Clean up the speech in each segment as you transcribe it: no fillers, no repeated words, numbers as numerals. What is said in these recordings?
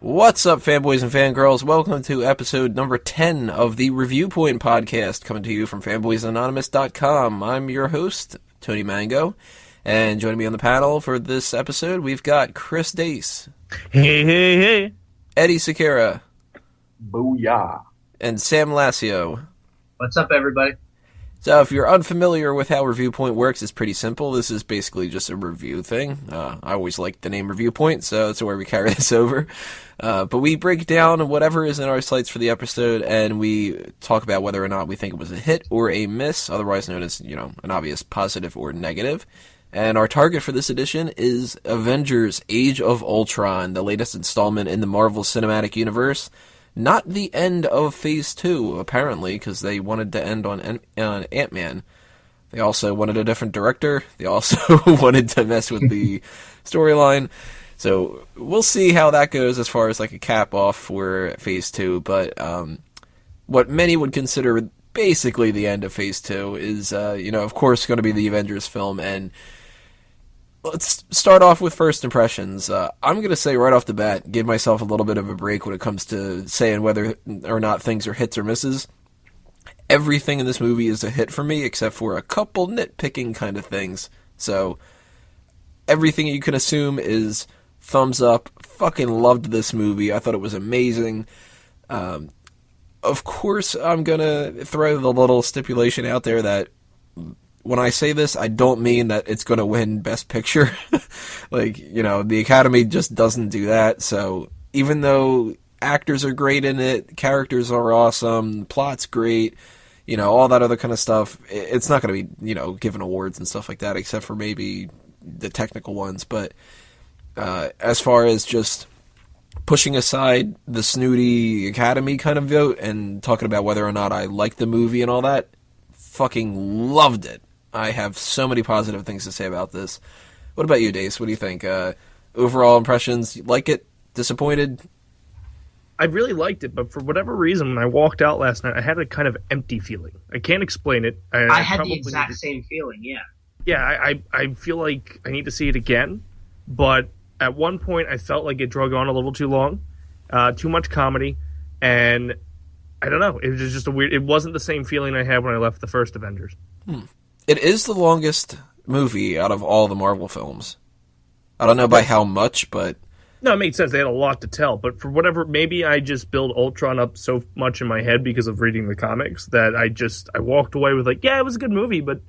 What's up, fanboys and fangirls? Welcome to episode number 10 of the Reviewpoint podcast, coming to you from fanboysanonymous.com. I'm your host, Tony Mango, and joining me on the panel for this episode, we've got Chris Dace. Hey. Eddie Sequeira. Booyah. And Sam Lassio. What's up, everybody? So if you're unfamiliar with how Reviewpoint works, it's pretty simple. This is basically just a review thing. I always like the name Reviewpoint, so that's where we carry this over. But we break down whatever is in our sights for the episode, and we talk about whether or not we think it was a hit or a miss, otherwise known as, an obvious positive or negative. And our target for this edition is Avengers: Age of Ultron, the latest installment in the Marvel Cinematic Universe. Not the end of Phase 2, apparently, because they wanted to end on Ant-Man. They also wanted a different director. They also wanted to mess with the storyline. So we'll see how that goes as far as like a cap-off for Phase 2. But what many would consider basically the end of Phase 2 is, of course, going to be the Avengers film. And let's start off with first impressions. I'm going to say right off the bat, give myself a little bit of a break when it comes to saying whether or not things are hits or misses. Everything in this movie is a hit for me, except for a couple nitpicking kind of things. So, everything you can assume is thumbs up. Fucking loved this movie. I thought it was amazing. Of course, I'm going to throw the little stipulation out there that when I say this, I don't mean that it's going to win Best Picture. The Academy just doesn't do that. So even though actors are great in it, characters are awesome, plot's great, all that other kind of stuff, it's not going to be, given awards and stuff like that, except for maybe the technical ones. But as far as just pushing aside the snooty Academy kind of vote and talking about whether or not I like the movie and all that, fucking loved it. I have so many positive things to say about this. What about you, Dace? What do you think? Overall impressions, you like it? Disappointed? I really liked it, but for whatever reason, when I walked out last night, I had a kind of empty feeling. I can't explain it. I had the exact same feeling, yeah. Yeah, I feel like I need to see it again, but at one point I felt like it drug on a little too long, too much comedy, and I don't know. It was just it wasn't the same feeling I had when I left the first Avengers. It is the longest movie out of all the Marvel films. I don't know by how much, but... No, it made sense. They had a lot to tell. But for whatever... Maybe I just build Ultron up so much in my head because of reading the comics that I walked away with yeah, it was a good movie, but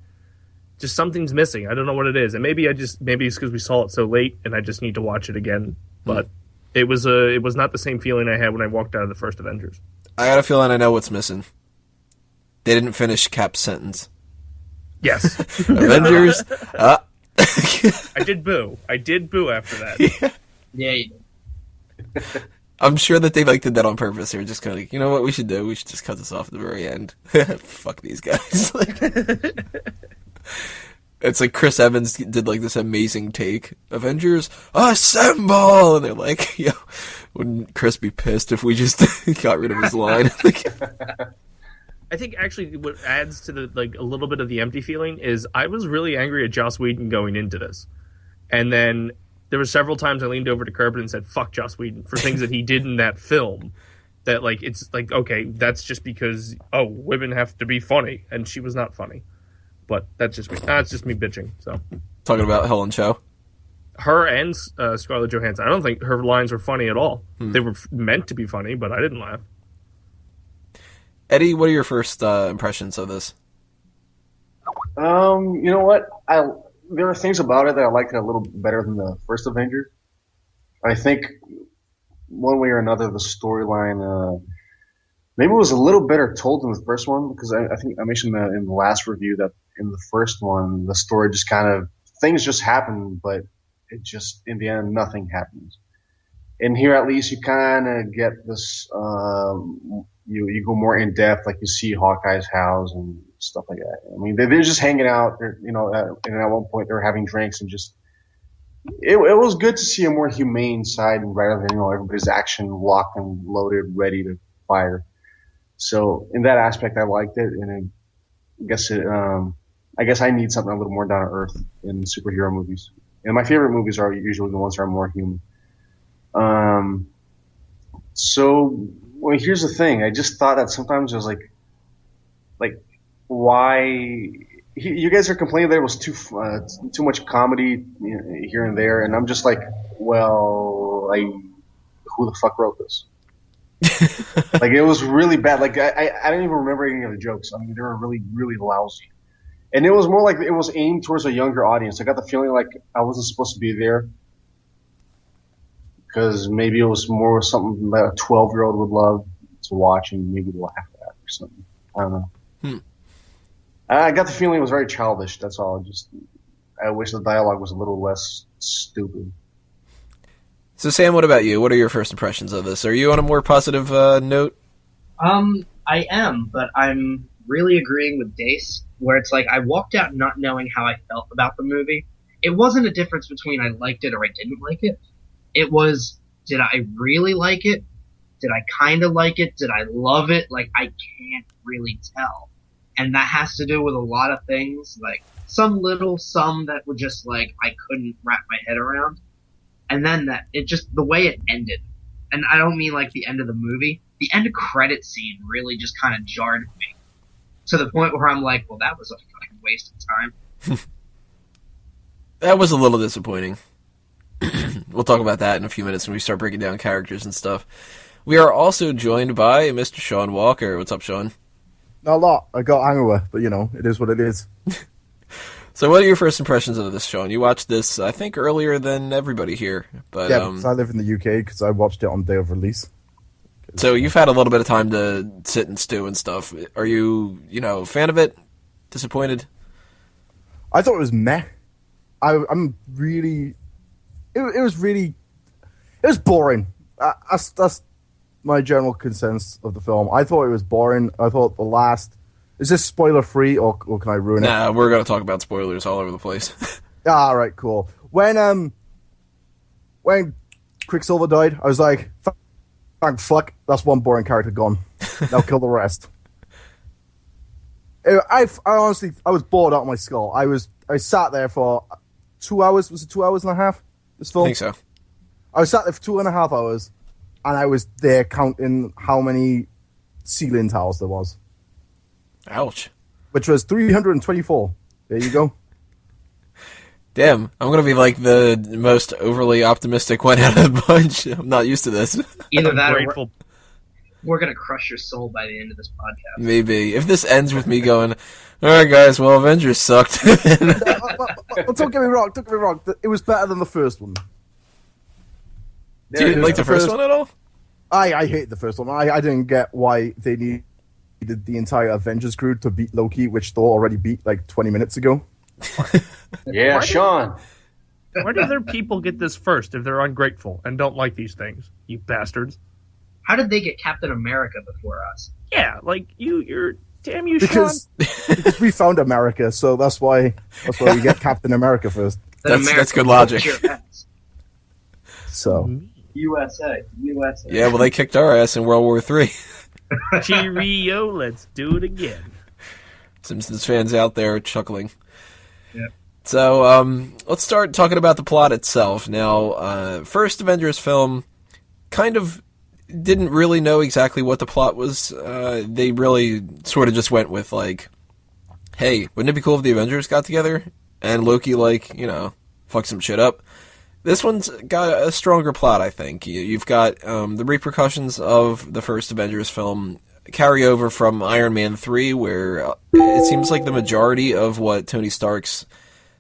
just something's missing. I don't know what it is. And maybe it's because we saw it so late and I just need to watch it again. But it was not the same feeling I had when I walked out of the first Avengers. I got a feeling I know what's missing. They didn't finish Cap's sentence. Yes. Avengers. I did boo. After that. Yeah, you did. I'm sure that they did that on purpose. They were just kind of you know what we should do? We should just cut this off at the very end. Fuck these guys. It's like Chris Evans did this amazing take. Avengers, assemble! And they're like, wouldn't Chris be pissed if we just got rid of his line? I think actually what adds to the a little bit of the empty feeling is I was really angry at Joss Whedon going into this. And then there were several times I leaned over to Corbin and said, fuck Joss Whedon for things that he did in that film. That it's okay, that's just because, women have to be funny. And she was not funny. But that's just me. That's just me bitching. So talking about Helen Cho? Her and Scarlett Johansson. I don't think her lines were funny at all. They were meant to be funny, but I didn't laugh. Eddie, what are your first impressions of this? You know what? There are things about it that I liked a little better than the first Avengers. I think one way or another, the storyline maybe it was a little better told than the first one, because I think I mentioned that in the last review that in the first one, the story just things just happen, but it just, in the end, nothing happens. And here, at least, you kind of get this, you go more in depth, like you see Hawkeye's house and stuff like that. I mean, they're just hanging out, and at one point they're having drinks and just, it was good to see a more humane side rather than, everybody's action locked and loaded, ready to fire. So in that aspect, I liked it, and I guess I need something a little more down to earth in superhero movies. And my favorite movies are usually the ones that are more human. So, well, here's the thing. I just thought that sometimes it was like, why? You guys are complaining there was too much comedy here and there, and I'm just like, well, who the fuck wrote this? Like, it was really bad. Like, I don't even remember any of the jokes. I mean, they were really, really lousy. And it was more like it was aimed towards a younger audience. I got the feeling like I wasn't supposed to be there because maybe it was more something that a 12-year-old would love to watch and maybe laugh at or something. I don't know. I got the feeling it was very childish. That's all. I wish the dialogue was a little less stupid. So, Sam, what about you? What are your first impressions of this? Are you on a more positive note? I am, but I'm really agreeing with Dace, where it's like I walked out not knowing how I felt about the movie. It wasn't a difference between I liked it or I didn't like it. It was, did I really like it? Did I kind of like it? Did I love it? Like, I can't really tell. And that has to do with a lot of things, like some that were just like I couldn't wrap my head around. And then the way it ended. And I don't mean like the end of the movie. The end credit scene really just kind of jarred me. To the point where I'm like, well, that was a fucking waste of time. That was a little disappointing. We'll talk about that in a few minutes when we start breaking down characters and stuff. We are also joined by Mr. Sean Walker. What's up, Sean? Not a lot. I got hangover, but it is what it is. So what are your first impressions of this, Sean? You watched this, I think, earlier than everybody here. But yeah, because I live in the UK, because I watched it on day of release. So you've had a little bit of time to sit and stew and stuff. Are you, fan of it? Disappointed? I thought it was meh. I'm really... It was boring. That's my general consensus of the film. I thought it was boring. I thought the last... Is this spoiler-free, or can I ruin it? Nah, we're going to talk about spoilers all over the place. All right, cool. When Quicksilver died, I was like, thank fuck, that's one boring character gone. Now kill the rest. I honestly, I was bored out of my skull. I sat there for 2 hours. Was it 2 hours and a half? This film? I think so. I was sat there for 2.5 hours, and I was there counting how many ceiling tiles there was. Ouch. Which was 324. There you go. Damn, I'm going to be like the most overly optimistic one out of the bunch. I'm not used to this. Either that or we're going to crush your soul by the end of this podcast. Maybe. If this ends with me going, alright guys, well, Avengers sucked. Well, don't get me wrong. It was better than the first one. Do you like the first one at all? I hate the first one. I didn't get why they needed the entire Avengers crew to beat Loki, which Thor already beat like 20 minutes ago. Yeah, Sean. Why do other people get this first if they're ungrateful and don't like these things? You bastards. How did they get Captain America before us? Yeah, like you're damn you, Because we found America, so that's why we get Captain America first. That's good logic. So USA. Yeah, well, they kicked our ass in World War III. Cheerio, let's do it again. Simpsons fans out there chuckling. Yep. So, let's start talking about the plot itself. Now, first Avengers film kind of didn't really know exactly what the plot was. They really sort of just went with, like, hey, wouldn't it be cool if the Avengers got together? And Loki, fucked some shit up. This one's got a stronger plot, I think. You've got the repercussions of the first Avengers film carry over from Iron Man 3, where it seems like the majority of what Tony Stark's,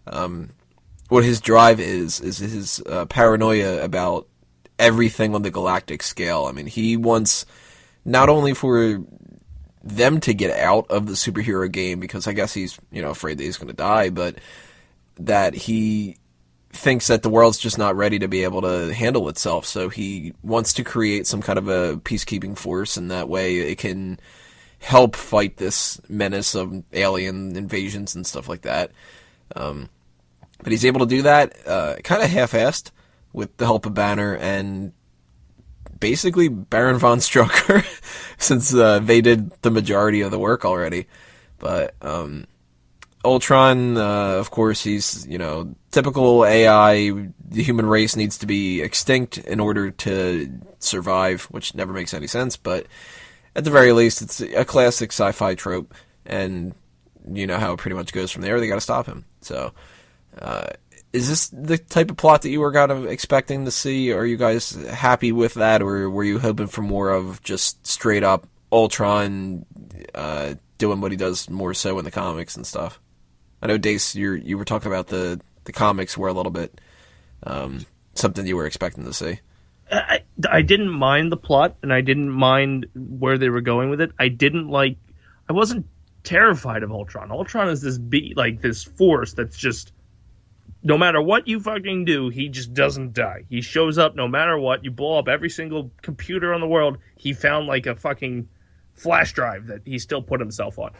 what his drive is his paranoia about everything on the galactic scale. I mean, he wants not only for them to get out of the superhero game, because I guess he's, afraid that he's going to die, but that he thinks that the world's just not ready to be able to handle itself, so he wants to create some kind of a peacekeeping force, and that way it can help fight this menace of alien invasions and stuff like that. But he's able to do that kind of half-assed with the help of Banner and basically Baron von Strucker, since they did the majority of the work already. But Ultron, of course, he's, typical AI. The human race needs to be extinct in order to survive, which never makes any sense, but at the very least, it's a classic sci-fi trope, and you know how it pretty much goes from there. They gotta stop him. So, is this the type of plot that you were kind of expecting to see? Are you guys happy with that, or were you hoping for more of just straight up Ultron doing what he does more so in the comics and stuff? I know, Dace, you were talking about the comics were a little bit something you were expecting to see. I didn't mind the plot, and I didn't mind where they were going with it. I wasn't terrified of Ultron. Ultron is this force that's just, no matter what you fucking do, he just doesn't die. He shows up no matter what. You blow up every single computer in the world, he found like a fucking flash drive that he still put himself on.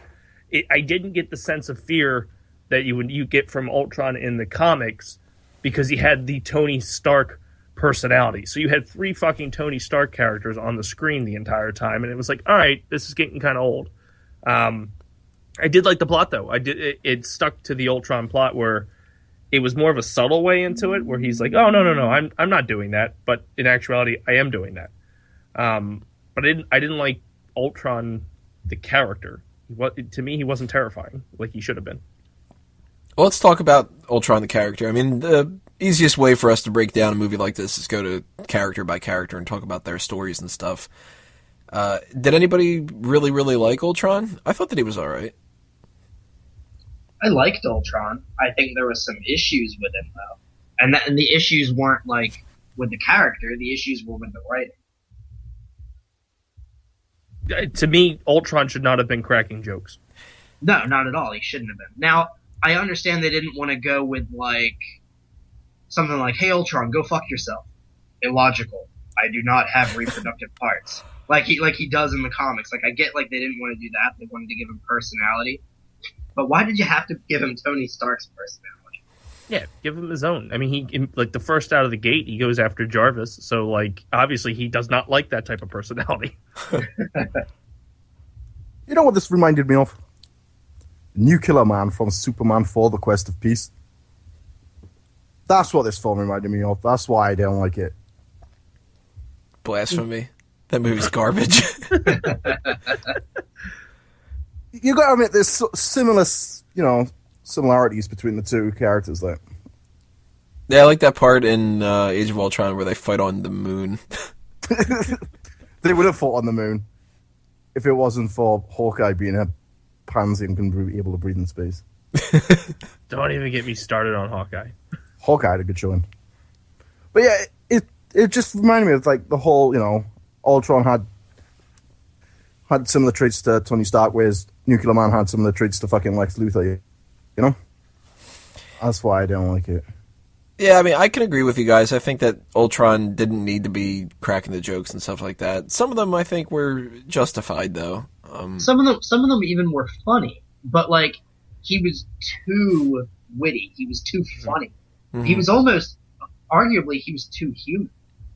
I didn't get the sense of fear that you get from Ultron in the comics, because he had the Tony Stark personality. So you had 3 fucking Tony Stark characters on the screen the entire time, and it was like, all right, this is getting kind of old. I did like the plot, though. It stuck to the Ultron plot, where it was more of a subtle way into it, where he's like, oh, no, I'm not doing that, but in actuality, I am doing that. But I didn't like Ultron, the character. To me, he wasn't terrifying like he should have been. Well, let's talk about Ultron, the character. I mean, the easiest way for us to break down a movie like this is go to character by character and talk about their stories and stuff. Did anybody really, really like Ultron? I thought that he was all right. I liked Ultron. I think there was some issues with him, though. And the issues weren't, like, with the character. The issues were with the writing. To me, Ultron should not have been cracking jokes. No, not at all. He shouldn't have been. Now, I understand they didn't want to go with, like, something like, hey, Ultron, go fuck yourself. Illogical. I do not have reproductive parts. Like he does in the comics. Like, I get, like, they didn't want to do that. They wanted to give him personality. But why did you have to give him Tony Stark's personality? Yeah, give him his own. I mean, he like the first out of the gate, he goes after Jarvis. So, like, obviously he does not like that type of personality. You know what this reminded me of? Nuclear Man from Superman 4: The Quest of Peace. That's what this film reminded me of. That's why I don't like it. Blasphemy. That movie's garbage. You gotta admit, there's similar, similarities between the two characters, though. Yeah, I like that part in Age of Ultron where they fight on the moon. They would have fought on the moon if it wasn't for Hawkeye being a pansy and can be able to breathe in space. Don't even get me started on Hawkeye. Hawkeye had a good showing. But yeah, it just reminded me of, like, the whole, Ultron had similar traits to Tony Stark, whereas Nuclear Man had similar traits to fucking Lex Luthor, That's why I don't like it. Yeah, I mean, I can agree with you guys. I think that Ultron didn't need to be cracking the jokes and stuff like that. Some of them, I think, were justified, though. Some of them even were funny, but, like, he was too witty. He was too funny. Mm-hmm. He was arguably, he was too human.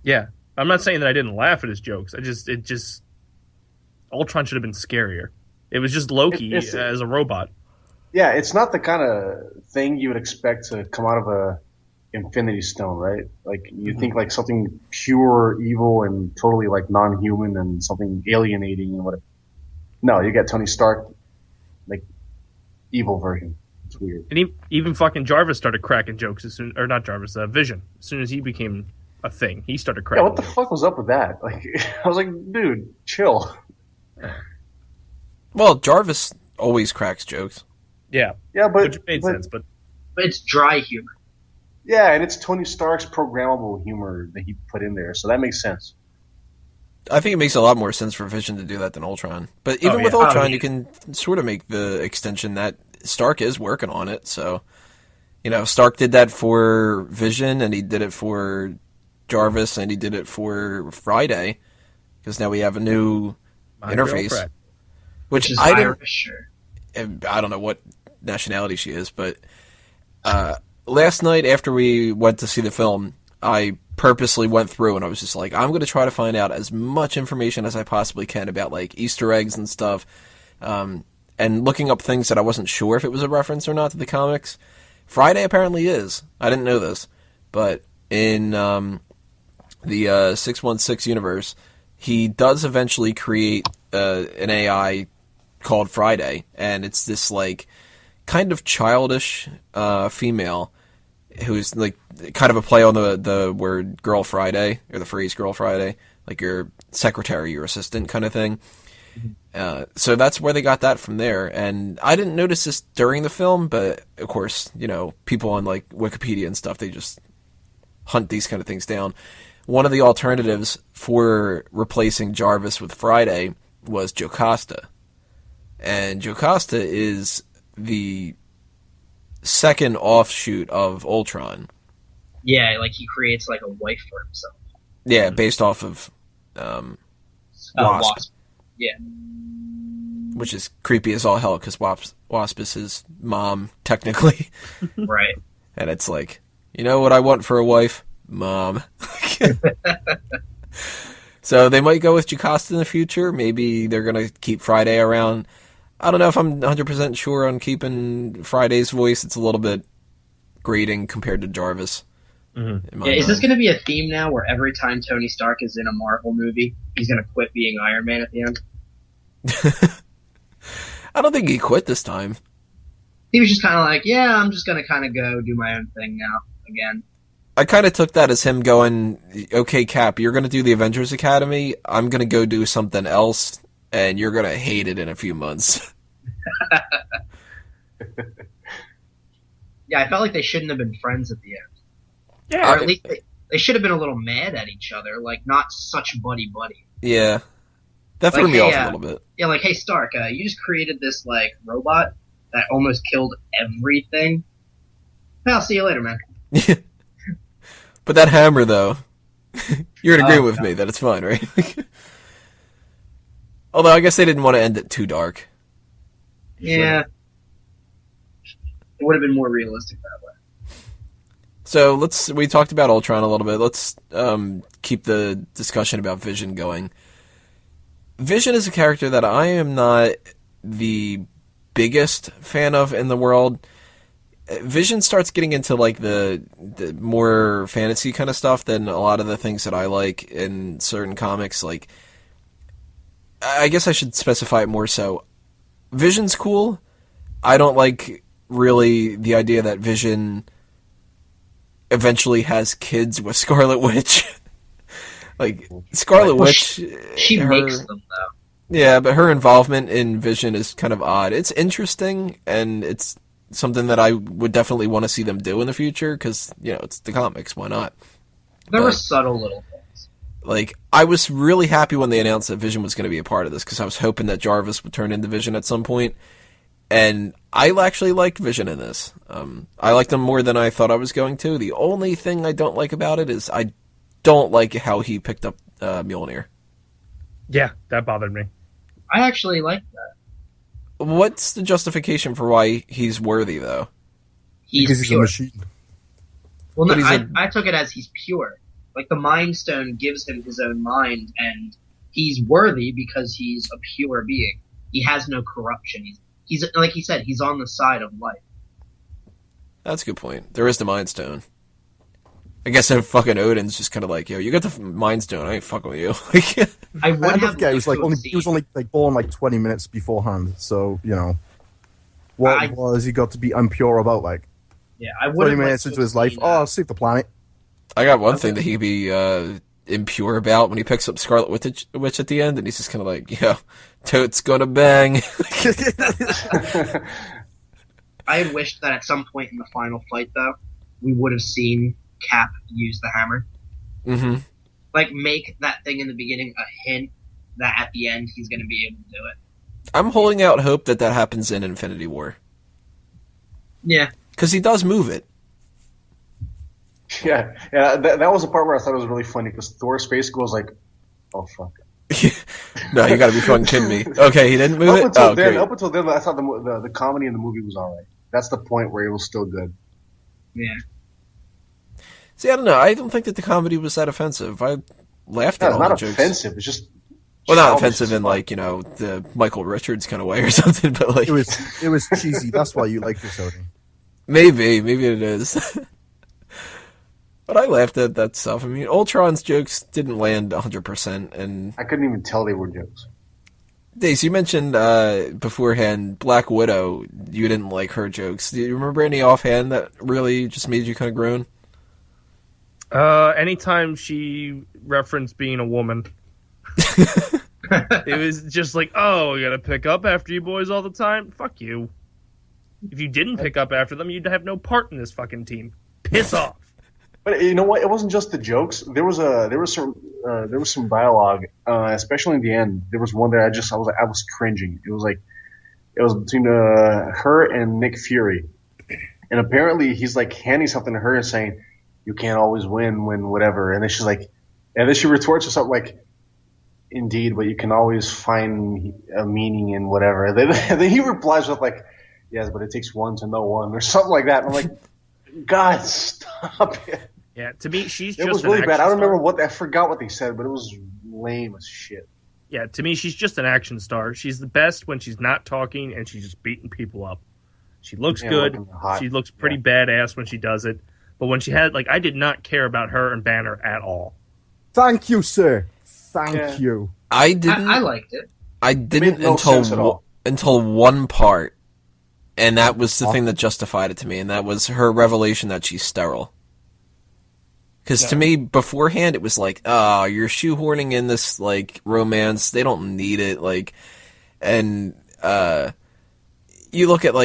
Yeah, I'm not saying that I didn't laugh at his jokes. Ultron should have been scarier. It was just Loki as a robot. Yeah, it's not the kind of thing you would expect to come out of a Infinity Stone, right? Like, you think like something pure evil and totally like non-human and something alienating and whatever. No, you get Tony Stark, like, evil version. It's weird. And even fucking Jarvis started cracking jokes not Jarvis, Vision. As soon as he became a thing, he started cracking. Yeah, what the fuck was up with that? Like, I was like, dude, chill. Well, Jarvis always cracks jokes. Yeah, but which made sense, but it's dry humor. Yeah, and it's Tony Stark's programmable humor that he put in there, so that makes sense. I think it makes a lot more sense for Vision to do that than Ultron. But even with Ultron, you can sort of make the extension that Stark is working on it. So, Stark did that for Vision, and he did it for Jarvis, and he did it for Friday, because now we have a new interface. Which is I Irish. I don't know what nationality she is, but last night after we went to see the film, I purposely went through and I was just like, I'm going to try to find out as much information as I possibly can about, like, Easter eggs and stuff. And and looking up things that I wasn't sure if it was a reference or not to the comics, Friday apparently is. I didn't know this, but in the 616 universe, he does eventually create an AI called Friday, and it's this like kind of childish female who's like kind of a play on the word Girl Friday, or the phrase Girl Friday, like your secretary, your assistant kind of thing. So that's where they got that from there, and I didn't notice this during the film, but of course, you know, people on like Wikipedia and stuff, they just hunt these kind of things down. One of the alternatives for replacing Jarvis with Friday was Jocasta, and Jocasta is the second offshoot of Ultron. Yeah, like he creates like a wife for himself. Yeah, based off of Wasp. Yeah. Which is creepy as all hell, because Wasp is his mom, technically. Right. And it's like, you know what I want for a wife? Mom. So they might go with Jocasta in the future. Maybe they're going to keep Friday around. I don't know if I'm 100% sure on keeping Friday's voice. It's a little bit grating compared to Jarvis. Mm-hmm. Yeah, is this going to be a theme now where every time Tony Stark is in a Marvel movie, he's going to quit being Iron Man at the end? I don't think he quit this time. He was just kind of like, yeah, I'm just going to kind of go do my own thing now again. I kind of took that as him going, okay, Cap, you're going to do the Avengers Academy. I'm going to go do something else, and you're going to hate it in a few months. Yeah, I felt like they shouldn't have been friends at the end. Yeah, Or at least they should have been a little mad at each other, like not such buddy-buddy. Yeah. That threw Like, me hey, off a little bit. Yeah, like, hey, Stark, you just created this, like, robot that almost killed everything. I'll see you later, man. But that hammer, though, you're in agreement with God. me that it's fine, right? Although I guess they didn't want to end it too dark. Yeah. It would have been more realistic that way. So we talked about Ultron a little bit. Let's keep the discussion about Vision going. Vision is a character that I am not the biggest fan of in the world. Vision starts getting into like the more fantasy kind of stuff than a lot of the things that I like in certain comics. Like, I guess I should specify it more so. Vision's cool. I don't like really the idea that Vision eventually has kids with Scarlet Witch. Like, Scarlet Witch... She makes them, though. Yeah, but her involvement in Vision is kind of odd. It's interesting, and it's something that I would definitely want to see them do in the future, because, you know, it's the comics, why not? There were subtle little things. Like, I was really happy when they announced that Vision was going to be a part of this, because I was hoping that Jarvis would turn into Vision at some point, and I actually liked Vision in this. I liked him more than I thought I was going to. The only thing I don't like about it is I don't like how he picked up Mjolnir. Yeah, that bothered me. I actually like that. What's the justification for why he's worthy, though? Because he's a pure. machine. Well, no, But he's I took it as he's pure. Like, the Mind Stone gives him his own mind, and he's worthy because he's a pure being. He has no corruption. He's like he said, he's on the side of life. That's a good point. There is the Mind Stone. I guess then fucking Odin's just kind of like, yo, you got the Mind Stone, I ain't fucking with you. I would And have the guy was like liked to have he was only like born like 20 minutes beforehand, so you know what was he got to be impure about? Like Yeah, I would 20 have minutes liked into to his have life. seen, Oh, I'll save the planet. I got one thing that he'd be impure about when he picks up Scarlet Witch at the end, and he's just kind of like, yo, totes gonna bang. I had wished that at some point in the final fight, though, we would have seen Cap use the hammer. Mm-hmm. Like, make that thing in the beginning a hint that at the end he's going to be able to do it. I'm holding out hope that happens in Infinity War. Yeah. Because he does move it. Yeah, that was the part where I thought it was really funny because Thor's face goes like, "Oh fuck." No, you gotta be fucking kidding me. Okay, he didn't move it? Up until then, I thought the comedy in the movie was alright. That's the point where it was still good. Yeah. See, I don't know. I don't think that the comedy was that offensive. I laughed at It's all not the jokes. offensive. It's just Well, not childish offensive as in fuck. like, the Michael Richards kind of way or something, but like It was cheesy. That's why you like this, Odin. maybe it is. But I laughed at that stuff. I mean, Ultron's jokes didn't land 100%, and I couldn't even tell they were jokes. Dace, you mentioned beforehand Black Widow. You didn't like her jokes. Do you remember any offhand that really just made you kind of groan? Anytime she referenced being a woman, it was just like, oh, you gotta pick up after you boys all the time? Fuck you. If you didn't pick up after them, you'd have no part in this fucking team. Piss off. But you know what? It wasn't just the jokes. There was some dialogue, especially in the end. There was one that I was cringing. It was between her and Nick Fury, and apparently he's like handing something to her and saying, "You can't always win when whatever." And then she retorts or something like, "Indeed, but you can always find a meaning in whatever." And then he replies with like, "Yes, but it takes one to know one," or something like that. And I'm like, God, stop it. Yeah, to me, she's It just was an really action bad. I don't star. remember I forgot what they said, but it was lame as shit. Yeah, to me, she's just an action star. She's the best when she's not talking and she's just beating people up. She looks Yeah, good. looking hot. She looks pretty badass when she does it. But when she had, I did not care about her and Banner at all. Thank you, sir. Thank you. I didn't. I liked it. I didn't It made no sense at all. until one part, and that was the thing that justified it to me, and that was her revelation that she's sterile. Because to me, beforehand, it was like, oh, you're shoehorning in this, romance. They don't need it. And you look at,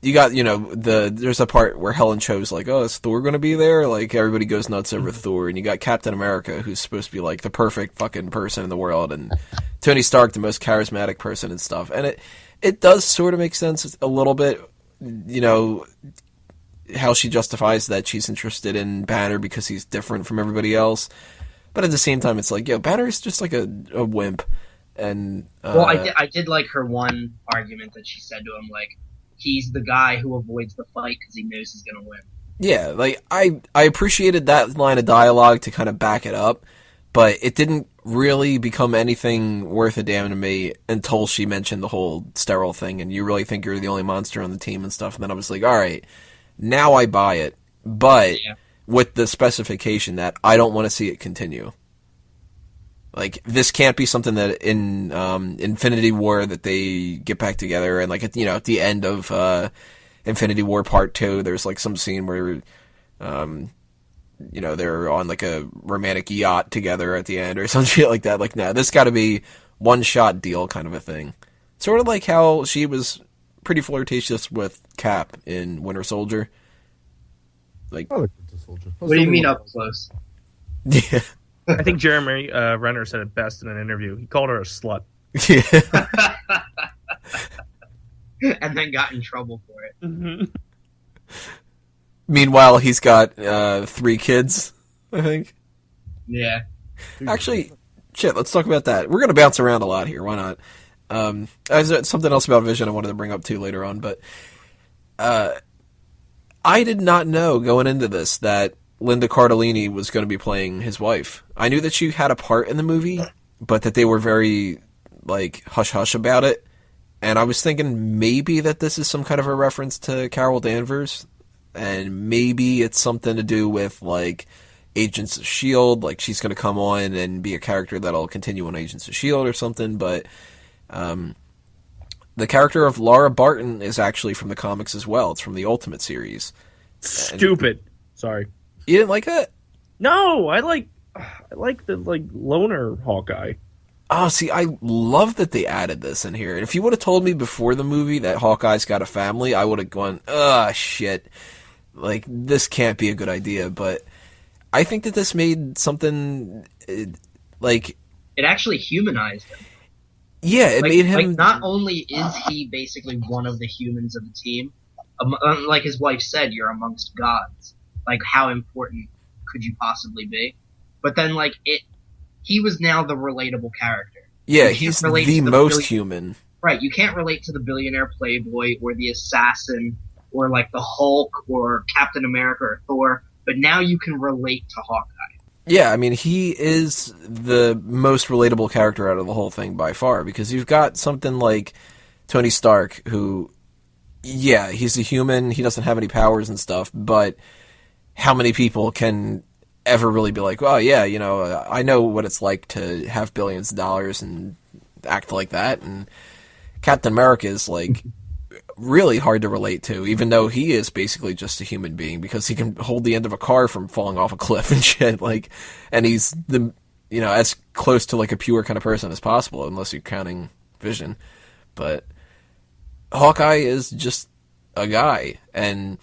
you got, there's a part where Helen Cho's like, oh, is Thor going to be there? Everybody goes nuts over Thor. And you got Captain America, who's supposed to be, the perfect fucking person in the world. And Tony Stark, the most charismatic person and stuff. And it does sort of make sense a little bit, how she justifies that she's interested in Banner because he's different from everybody else. But at the same time, it's like, Banner's just like a wimp. And Well, I did like her one argument that she said to him, he's the guy who avoids the fight because he knows he's going to win. Yeah, I appreciated that line of dialogue to kind of back it up, but it didn't really become anything worth a damn to me until she mentioned the whole sterile thing, and you really think you're the only monster on the team and stuff, and then I was like, alright, now I buy it, but with the specification that I don't want to see it continue. This can't be something that in Infinity War that they get back together and at the end of Infinity War Part 2, there's some scene where they're on a romantic yacht together at the end or some shit like that. No, this got to be one shot deal kind of a thing. Sort of like how she was pretty flirtatious with Cap in Winter Soldier. I like Winter Soldier. What do you mean up close? Yeah. I think Jeremy Renner said it best in an interview. He called her a slut. Yeah. And then got in trouble for it. Mm-hmm. Meanwhile, he's got 3 kids, I think. Yeah. Actually, shit, let's talk about that. We're going to bounce around a lot here. Why not? There's something else about Vision I wanted to bring up too later on, but I did not know going into this that Linda Cardellini was going to be playing his wife. I knew that she had a part in the movie, but that they were very, hush-hush about it. And I was thinking maybe that this is some kind of a reference to Carol Danvers, and maybe it's something to do with, Agents of S.H.I.E.L.D., she's going to come on and be a character that'll continue on Agents of S.H.I.E.L.D. or something, but the character of Laura Barton is actually from the comics as well. It's from the Ultimate series. Stupid. Sorry. You didn't like that? No, I like the loner Hawkeye. Oh, see, I love that they added this in here. And if you would have told me before the movie that Hawkeye's got a family, I would have gone, shit. This can't be a good idea. But I think that this made something, It actually humanized him. Yeah, it made him... not only is he basically one of the humans of the team, like his wife said, you're amongst gods. How important could you possibly be? But then, he was now the relatable character. Yeah, he's the most human. Right, you can't relate to the billionaire playboy or the assassin or, the Hulk or Captain America or Thor, but now you can relate to Hawkeye. Yeah, I mean, he is the most relatable character out of the whole thing by far, because you've got something like Tony Stark, who, yeah, he's a human, he doesn't have any powers and stuff, but how many people can ever really be like, oh, yeah, you know, I know what it's like to have billions of dollars and act like that, and Captain America is, like, really hard to relate to, even though he is basically just a human being, because he can hold the end of a car from falling off a cliff and shit, like, and he's the, you know, as close to like a pure kind of person as possible, unless you're counting Vision. But Hawkeye is just a guy, and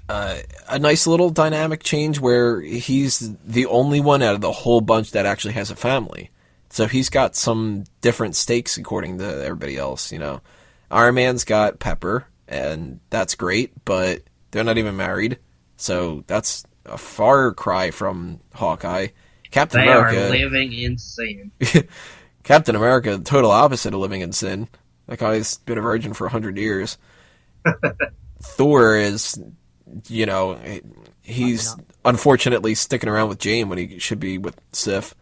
a nice little dynamic change where he's the only one out of the whole bunch that actually has a family. So he's got some different stakes according to everybody else, you know. Iron Man's got Pepper, and that's great, but they're not even married, so that's a far cry from Hawkeye. Captain America are living in sin. Captain America, total opposite of living in sin. That guy's been a virgin for 100 years. Thor is, you know, he's unfortunately sticking around with Jane when he should be with Sif.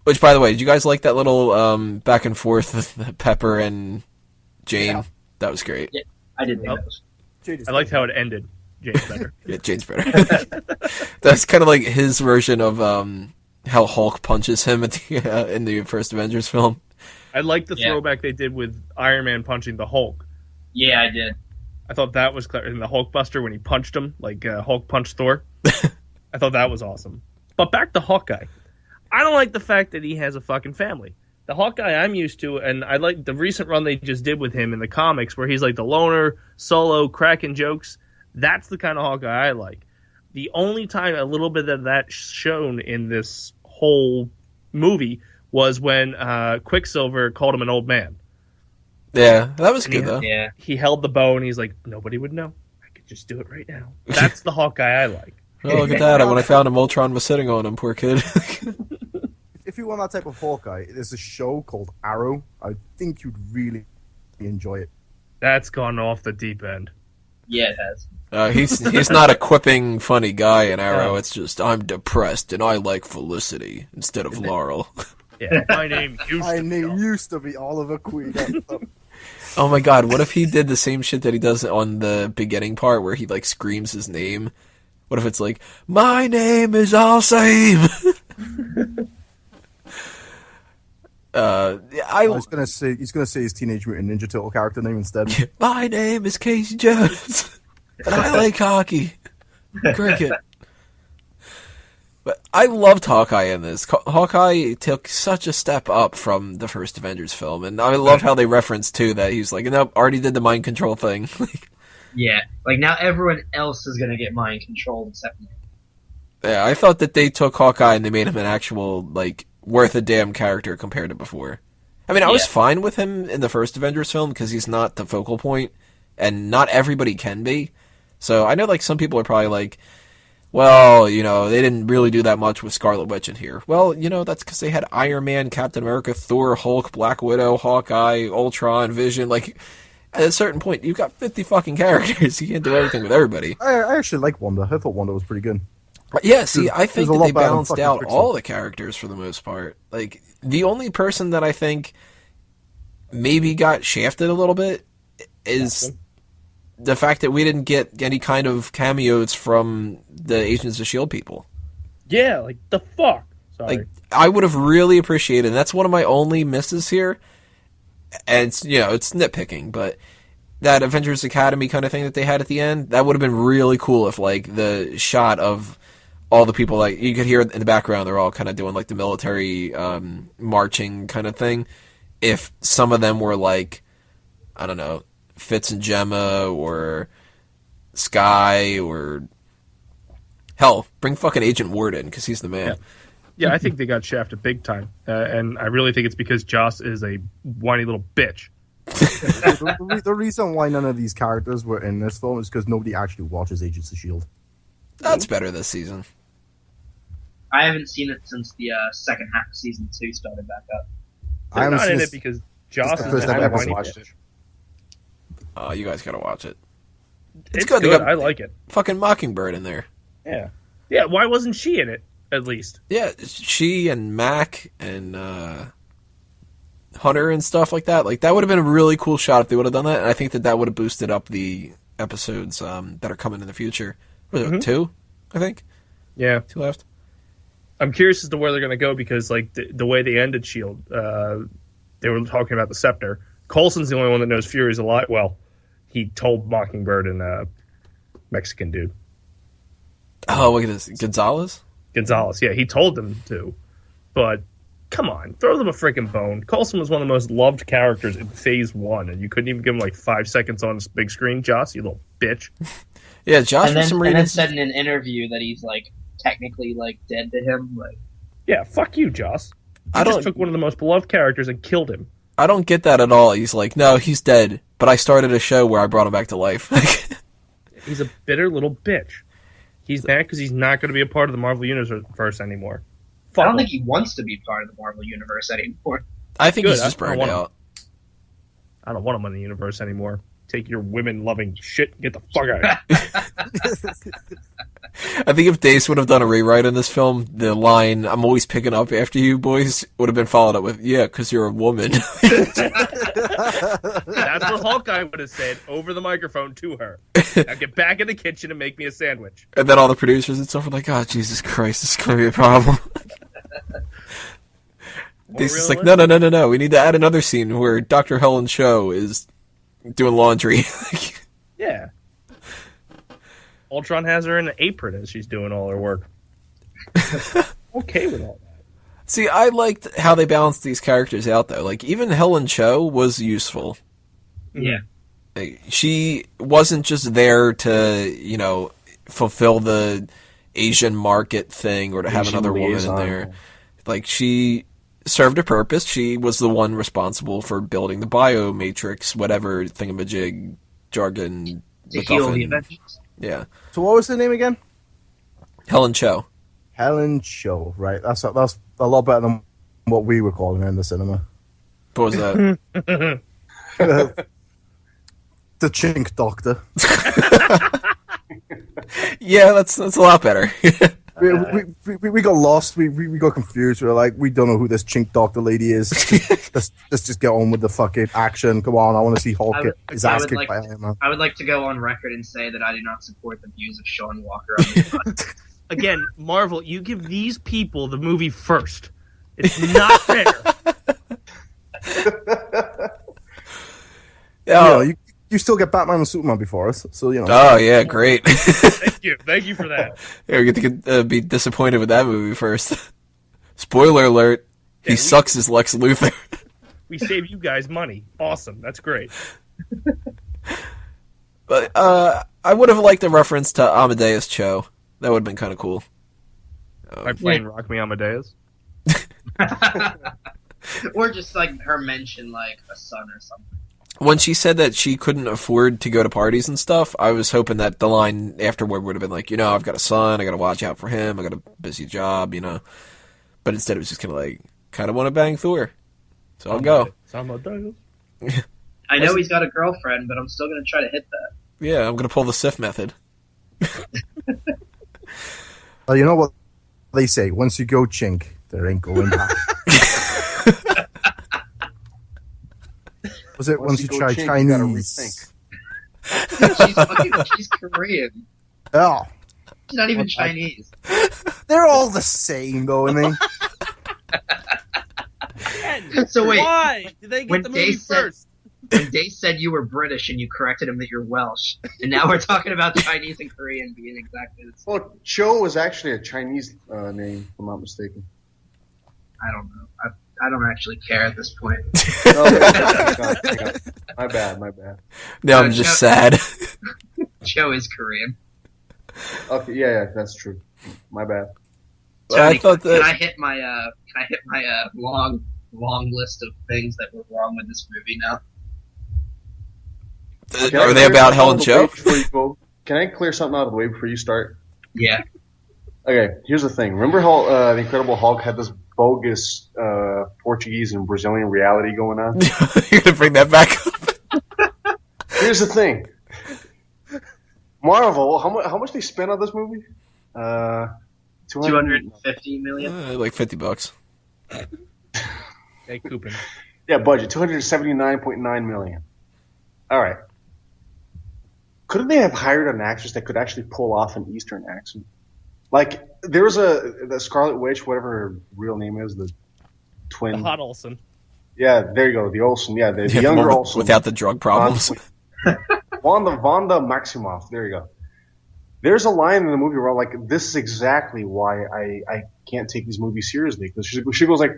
Which, by the way, did you guys like that little back and forth with Pepper and Jane? Yeah. That was great. Yeah, I did think that was. I liked how it ended. Jane's better. Yeah, Jane's better. That's kind of like his version of how Hulk punches him at the, in the first Avengers film. I liked the throwback they did with Iron Man punching the Hulk. Yeah, I did. I thought that was clever. In the Hulkbuster, when he punched him, like Hulk punched Thor. I thought that was awesome. But back to Hawkeye. I don't like the fact that he has a fucking family. The Hawkeye I'm used to, and I like the recent run they just did with him in the comics, where he's like the loner, solo, cracking jokes. That's the kind of Hawkeye I like. The only time a little bit of that shown in this whole movie was when Quicksilver called him an old man. Yeah, that was good, though. Yeah. He held the bow, and he's like, nobody would know. I could just do it right now. That's the Hawkeye I like. Oh, look at that. When I found him, Ultron was sitting on him, poor kid. If you want that type of Hawkeye, there's a show called Arrow. I think you'd really enjoy it. That's gone off the deep end. Yeah, it has. He's not a quipping, funny guy in Arrow. It's just, I'm depressed and I like Felicity instead of Laurel. Yeah, my name used to be Oliver Queen. Oh my god, what if he did the same shit that he does on the beginning part where he like screams his name? What if it's like, my name is Al-Saim? I was gonna say he's gonna say his Teenage Mutant Ninja Turtle character name instead. My name is Casey Jones, and I like hockey, cricket. But I loved Hawkeye in this. Hawkeye took such a step up from the first Avengers film, and I love how they referenced too that he's like, nope, already did the mind control thing. Yeah, like now everyone else is gonna get mind controlled except me. Yeah, I thought that they took Hawkeye and they made him an actual like worth a damn character compared to before. I mean, I was fine with him in the first Avengers film because he's not the focal point, and not everybody can be. So I know like some people are probably like, well, you know, they didn't really do that much with Scarlet Witch in here. Well, you know, that's because they had Iron Man, Captain America, Thor, Hulk, Black Widow, Hawkeye, Ultron, Vision. Like, at a certain point, you've got 50 fucking characters. You can't do everything with everybody. I actually like Wanda. I thought Wanda was pretty good. Yeah, see, I think that they balanced out Quicksilver. all the characters for the most part. Like, the only person that I think maybe got shafted a little bit is the fact that we didn't get any kind of cameos from the Agents of S.H.I.E.L.D. people. Yeah, like, the fuck? Sorry. Like, I would have really appreciated, and that's one of my only misses here, and it's, you know, it's nitpicking, but that Avengers Academy kind of thing that they had at the end, that would have been really cool if, like, the shot of all the people, like, you could hear in the background, they're all kind of doing, like, the military marching kind of thing. If some of them were, like, I don't know, Fitz and Gemma, or Sky, or hell, bring fucking Agent Ward in, because he's the man. Yeah, I think they got shafted big time. And I really think it's because Joss is a whiny little bitch. The reason why none of these characters were in this film is because nobody actually watches Agents of S.H.I.E.L.D. That's better this season. I haven't seen it since the second half of season 2 started back up. They're I haven't not seen in it it because Joss the is first a I've ever whiny watched bitch. You guys gotta watch it. It's good. good. They got I like it. fucking Mockingbird in there. Yeah, why wasn't she in it, at least? Yeah, she and Mac and Hunter and stuff like that. Like, that would have been a really cool shot if they would have done that, and I think that would have boosted up the episodes that are coming in the future. Was it 2, I think? Yeah. 2 left? I'm curious as to where they're going to go because, like, the way they ended S.H.I.E.L.D., they were talking about the Scepter. Coulson's the only one that knows Fury's alive. Well, he told Mockingbird and Mexican dude. Oh, look at this. Gonzalez, yeah, he told them to. But, come on, throw them a freaking bone. Coulson was one of the most loved characters in Phase 1, and you couldn't even give him, like, 5 seconds on his big screen, Joss, you little bitch. Yeah, Josh, for some and then reason... said in an interview that he's, like, technically, like, dead to him. Like, Yeah, fuck you, Joss. You just took one of the most beloved characters and killed him. I don't get that at all. He's like, no, he's dead, but I started a show where I brought him back to life. He's a bitter little bitch. He's mad because he's not going to be a part of the Marvel Universe anymore. I don't think he wants to be part of the Marvel Universe anymore. I think Good, he's just burned out. I don't want him in the universe anymore. Take your women-loving shit and get the fuck out of here. I think if Dace would have done a rewrite in this film, the line, I'm always picking up after you boys, would have been followed up with, yeah, because you're a woman. That's what Hawkeye would have said over the microphone to her. Now get back in the kitchen and make me a sandwich. And then all the producers and stuff were like, oh, Jesus Christ, this is going to be a problem. Dace is like, no. We need to add another scene where Dr. Helen Cho is doing laundry. Yeah. Ultron has her in an apron as she's doing all her work. Okay with all that. See, I liked how they balanced these characters out, though. Like, even Helen Cho was useful. Yeah. She wasn't just there to, fulfill the Asian market thing or to have another woman in there. Like, she served a purpose. She was the one responsible for building the bio matrix, whatever thingamajig, jargon, To heal the MacGuffin. Avengers. Yeah. So what was the name again? Helen Cho. Helen Cho, right? That's a lot better than what we were calling her in the cinema. What was that? The Chink Doctor. Yeah, that's a lot better. We got lost. We got confused. We were like, we don't know who this Chink Doctor lady is. Let's just get on with the fucking action. Come on, I want to see Hulk get his ass kicked by Iron Man. I would like to go on record and say that I do not support the views of Sean Walker on this podcast. Again, Marvel, you give these people the movie first. It's not fair. You still get Batman and Superman before us, so Oh yeah, great. Thank you for that. Yeah, we get to be disappointed with that movie first. Spoiler alert: he sucks as Lex Luthor. We save you guys money. Awesome, that's great. But I would have liked a reference to Amadeus Cho. That would have been kind of cool. By playing Rock Me Amadeus. Or just like her mention like a son or something. When she said that she couldn't afford to go to parties and stuff, I was hoping that the line afterward would have been like, I've got a son, I got to watch out for him, I got a busy job, But instead it was just kind of want to bang Thor. So I'll go. Amadeus. I know he's got a girlfriend, but I'm still going to try to hit that. Yeah, I'm going to pull the Sif method. Well, you know what they say? Once you go chink, there ain't going back. Was it once you try chink, Chinese? She's Korean. Oh, She's not even Chinese. they're all the same, though, I mean. So wait, why did they get when the movie Dace said- first? when Dace said you were British and you corrected him that you're Welsh, and now we're talking about Chinese and Korean being exactly the same. Well, Cho was actually a Chinese name, if I'm not mistaken. I don't know. I don't actually care at this point. My bad. Now I'm just sad. Joe is Korean. Okay, yeah, that's true. My bad. I thought that... Can I hit my long list of things that were wrong with this movie now? Are they about Helen Cho? Can I clear something out of the way before you start? Yeah. Okay, here's the thing. Remember how the Incredible Hulk had this bogus Portuguese and Brazilian reality going on? You're going to bring that back up? Here's the thing. Marvel, how much they spent on this movie? $250 million. Like $50. Hey, Coopin. Yeah, budget $279.9 million. All right. Couldn't they have hired an actress that could actually pull off an Eastern accent? Like there was the Scarlet Witch, whatever her real name is, the twin. The hot Olsen. Yeah, there you go, the Olsen. Yeah, the Yeah, younger one Olsen. without the drug problems. Wanda Maximoff. There you go. There's a line in the movie where I'm like, this is exactly why I can't take these movies seriously. Because she goes like,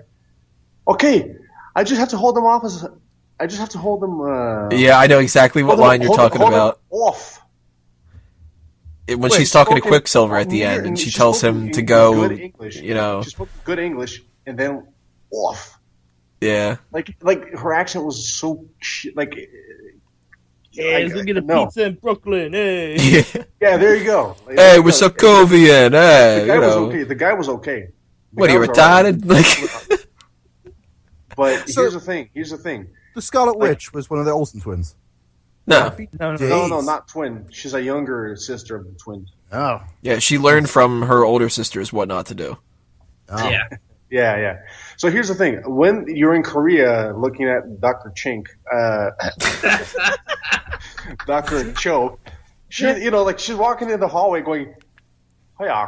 okay, I just have to hold them off as, I just have to hold them. Yeah, I know exactly what line you're talking about. Off. When she's talking to Quicksilver at the end, and she tells him to go, you know. She spoke good English, and then off. Yeah. Like her accent was so like. Hey, let's get a pizza in Brooklyn. Hey. Yeah, there you go. Like, hey, we're Sokovian. Hey, the guy was okay. The guy was okay. What are you retarded? Like. But here's the thing. The Scarlet Witch was one of the Olsen twins. No, not twin. She's a younger sister of the twins. Oh. Yeah, she learned from her older sisters what not to do. Oh. Yeah. Yeah. So here's the thing. When you're in Korea looking at Dr. Chink, Dr. Cho, she, she's walking in the hallway going, why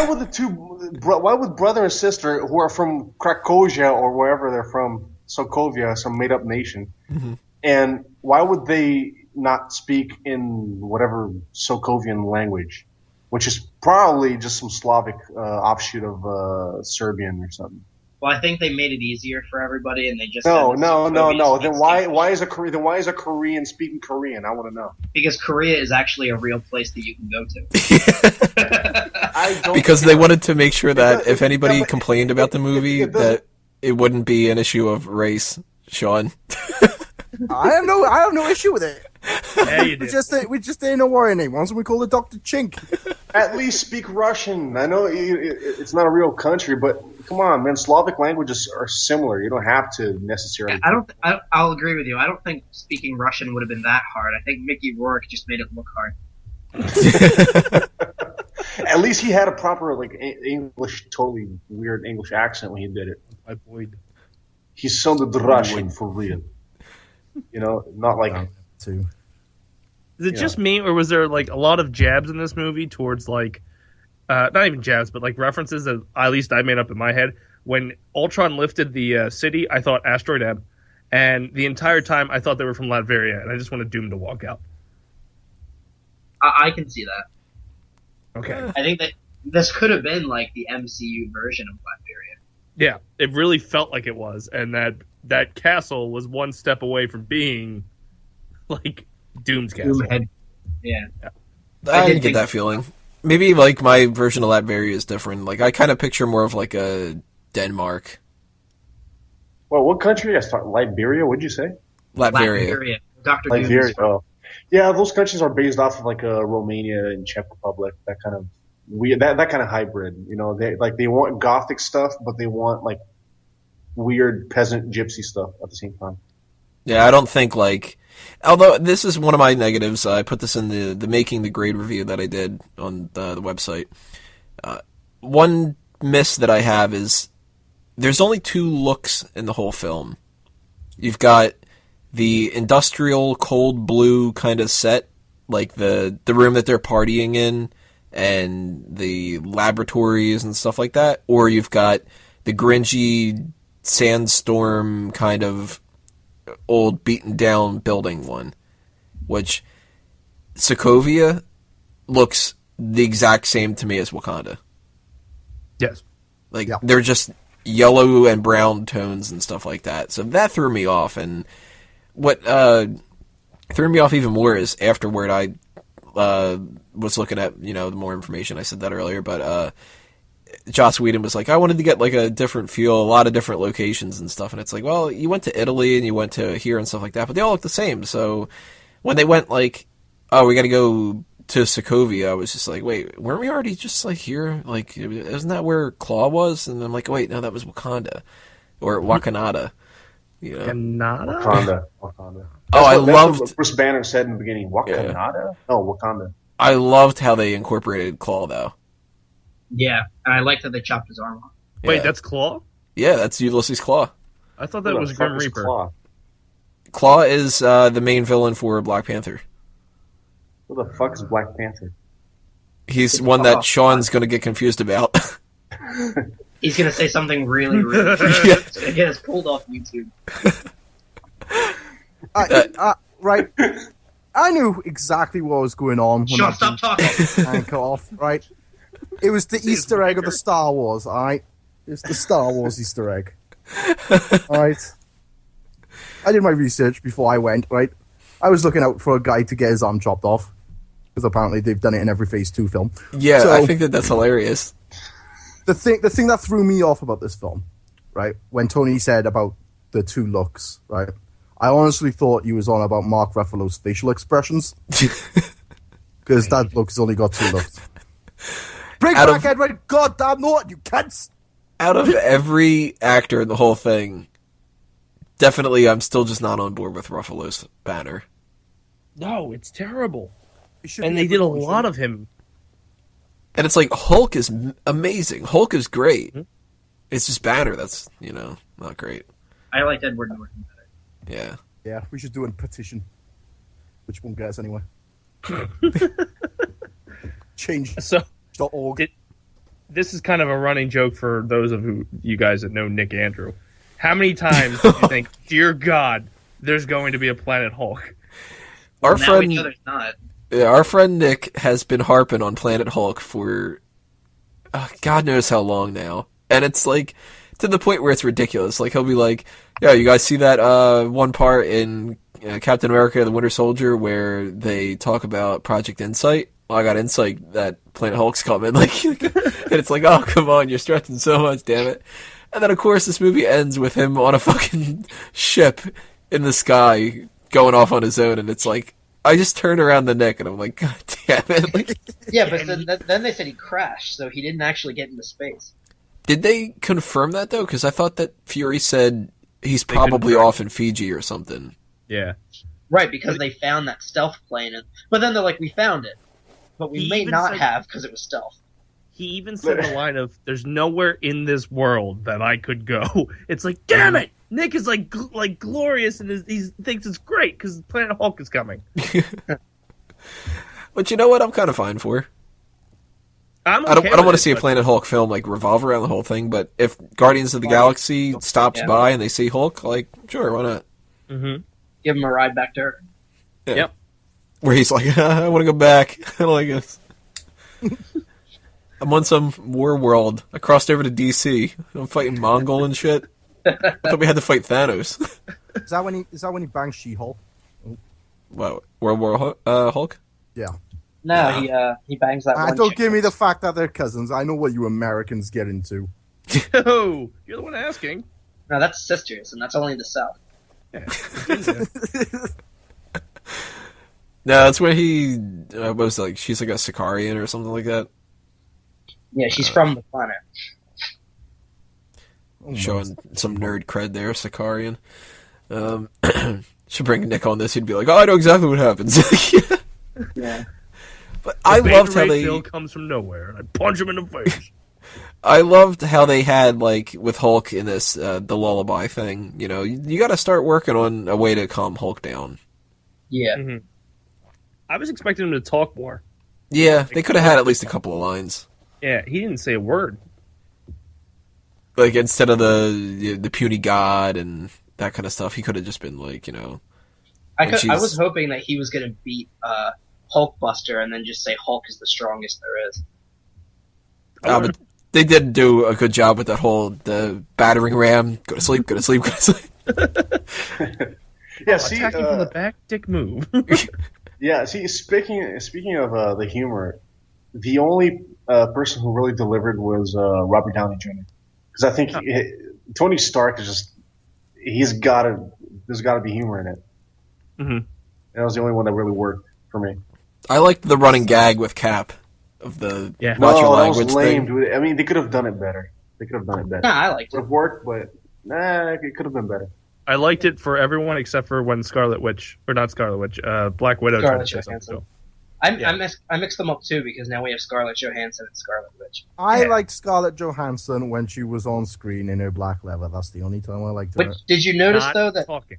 would brother and sister who are from Krakovia or wherever they're from, Sokovia, some made-up nation, and why would they not speak in whatever Sokovian language, which is probably just some Slavic offshoot of Serbian or something? Well, I think they made it easier for everybody, and they just no. Then why is a Korean speaking Korean? I want to know. Because Korea is actually a real place that you can go to. Because they wanted to make sure that if anybody complained about the movie, that it wouldn't be an issue of race, Sean. I have no issue with it. Yeah, you do. We just ain't no worry anymore, so we call it Dr. Chink. At least speak Russian. I know it's not a real country, but come on, man. Slavic languages are similar. You don't have to necessarily. I'll agree with you. I don't think speaking Russian would have been that hard. I think Mickey Rourke just made it look hard. At least he had a proper English, totally weird English accent when he did it. My boy. He sounded Russian for real. Not like. Too. Is it just me, or was there a lot of jabs in this movie towards not even jabs, but references that at least I made up in my head? When Ultron lifted the city, I thought Asteroid M, and the entire time I thought they were from Latveria, and I just wanted Doom to walk out. I can see that. Okay. I think that this could have been the MCU version of Latveria. Yeah, it really felt like it was, and that castle was one step away from being Doom's castle. Yeah. I didn't get that feeling. Maybe my version of Latveria is different. I kind of picture more of a Denmark. Well, what country? I thought Liberia. What'd you say? Latveria. Dr. Liberia. Oh. Yeah, those countries are based off of Romania and Czech Republic. That kind of weird. That kind of hybrid. They want gothic stuff, but they want weird peasant gypsy stuff at the same time. Yeah, I don't think although this is one of my negatives, I put this in the Making the Grade review that I did on the website. One miss that I have is there's only two looks in the whole film. You've got the industrial cold blue kind of set, the room that they're partying in and the laboratories and stuff like that, or you've got the gringy sandstorm kind of old beaten down building one, which Sokovia looks the exact same to me as Wakanda. Yes. They're just yellow and brown tones and stuff like that. So that threw me off. And what threw me off even more is afterward I was looking at, the more information. I said that earlier, but Joss Whedon was I wanted to get a different feel, a lot of different locations and stuff. And it's well, you went to Italy and you went to here and stuff like that, but they all look the same. So when they went oh, we got to go to Sokovia, I was just wait, weren't we already just here? Isn't that where Claw was? And I'm wait, no, that was Wakanda or Wakanada. Wakanda? Wakanda. Oh, I loved what Bruce Banner said in the beginning. Wakanada? Yeah. Oh, Wakanda. I loved how they incorporated Claw, though. Yeah, and I liked that they chopped his arm off. Wait, Yeah. that's Claw? Yeah, that's Ulysses Claw. I thought that Who was the fuck Grim is Reaper. Claw? Claw is the main villain for Black Panther. Who the fuck is Black Panther? He's one that Sean's going to get confused about. He's gonna say something really rude. Yeah. It's gonna get us pulled off YouTube. Right. I knew exactly what was going on when Sean, stop talking. cut off, right? It was the Easter egg of the Star Wars, alright? It's the Star Wars Easter egg. Alright? I did my research before I went, right? I was looking out for a guy to get his arm chopped off. Because apparently they've done it in every Phase 2 film. Yeah, So- I think that's hilarious. The thing that threw me off about this film, right, when Tony said about the two looks, right, I honestly thought he was on about Mark Ruffalo's facial expressions. Because that look's only got two looks. Bring Out back of- Edward goddamn Norton, you cunts! Out of every actor in the whole thing, definitely I'm still just not on board with Ruffalo's Banner. No, it's terrible. It should And be they did a everyone's lot thing. of him. And it's like, Hulk is amazing. Hulk is great. It's just Banner that's, not great. I liked Edward Norton better. Yeah. Yeah, we should do a petition. Which won't get us anywhere. Change.org. So this is kind of a running joke for those of you guys that know Nick Andrew. How many times did you think, dear God, there's going to be a Planet Hulk? Our Now we friend know there's not. Yeah, our friend Nick has been harping on Planet Hulk for God knows how long now. And it's like, to the point where it's ridiculous. Like, he'll be like, yeah, you guys see that one part in Captain America the Winter Soldier where they talk about Project Insight? Well, I got insight that Planet Hulk's coming. Like, and it's like, oh, come on, you're stretching so much, damn it. And then, of course, this movie ends with him on a fucking ship in the sky going off on his own, and it's like, I just turned around the neck and I'm like, God damn it. Like, Yeah, but then they said he crashed, so he didn't actually get into space. did they confirm that, though? Because I thought that Fury said he's They probably confirmed. off in Fiji or something. Yeah. Right, because they found that stealth plane. But then they're like, we found it. But we He may even not said- have because it was stealth. He even said the line of, there's nowhere in this world that I could go. It's like, damn it! Nick is like glorious and he thinks it's great because Planet Hulk is coming. But you know what? I'm kind of fine for. I'm I don't okay want to with see a it, Planet Hulk film like revolve around the whole thing, but if Guardians of the Galaxy stops Yeah. by and they see Hulk, like, sure, why not? but- Mhm. Give him a ride back to Earth. Yeah. Yep. Where he's like, I want to go back. I don't like this. I'm on some war world. I crossed over to DC. I'm fighting Mongol and shit. I thought we had to fight Thanos. Is that when he bangs She-Hulk? What? World War Hulk? Yeah. No, he bangs that one Don't chick. give me the fact that they're cousins. I know what you Americans get into. Oh, you're the one asking. No, that's sisters, and that's only the South. No, that's where he was like, she's like a Sicarian or something like that. Yeah, she's from the planet. Oh, Showing some nerd cred there, Sicarian. Should bring Nick on this. He'd be like, "Oh, I know exactly what happens." Yeah. But I loved how Beta Ray they. Bill comes from nowhere, and I punch him in the face. I loved how they had like with Hulk in this the lullaby thing. You know, you got to start working on a way to calm Hulk down. Yeah. Mhm. I was expecting him to talk more. Yeah, they could have had at least a couple of lines. Yeah, he didn't say a word. Like instead of the puny god and that kind of stuff, he could have just been like, I Which was is- hoping that he was going to beat Hulkbuster and then just say Hulk is the strongest there is. but they did do a good job with that whole the battering ram. Go to sleep. Go to sleep. Go to sleep. Yeah, see, Attacking from the back, dick move. yeah, see. Speaking of the humor, the only person who really delivered was Robert Downey Jr. Because I think Tony Stark is just there's got to be humor in it. Mhm. That was the only one that really worked for me. I liked the running gag with Cap of the Yeah. watch your that language was lame, thing. dude. I mean, they could have done it better. Nah, I liked Would it. have worked, but it could have been better. I liked it for everyone except for when Scarlet Witch, or not Scarlet Witch, Black Widow Scarlet tried to say Johansson. something. I mixed them up too because now we have Scarlett Johansson and Scarlet Witch. I liked Scarlett Johansson when she was on screen in her black leather. That's the only time I liked her. But did you notice Not though that talking.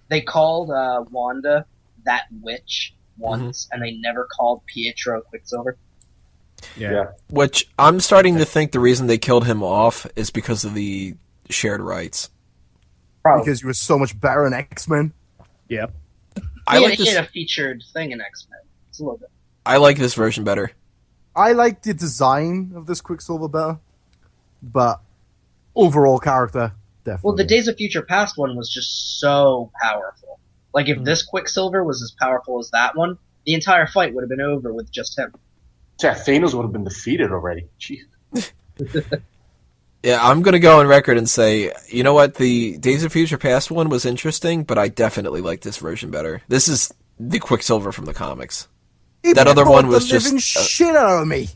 they called Wanda that witch once, and they never called Pietro Quicksilver? Yeah. Which I'm starting to think the reason they killed him off is because of the shared rights. Probably. Because you were so much better in X-Men. Yep. He had a featured thing in X-Men. It's a little bit. I like this version better. I like the design of this Quicksilver better, but overall character, definitely. Well, the Days of Future Past one was just so powerful. Like, if this Quicksilver was as powerful as that one, the entire fight would have been over with just him. Yeah, Thanos would have been defeated already. Jeez. Yeah, I'm going to go on record and say, you know what, the Days of Future Past one was interesting, but I definitely like this version better. This is the Quicksilver from the comics. That other one was the living just shit out of me.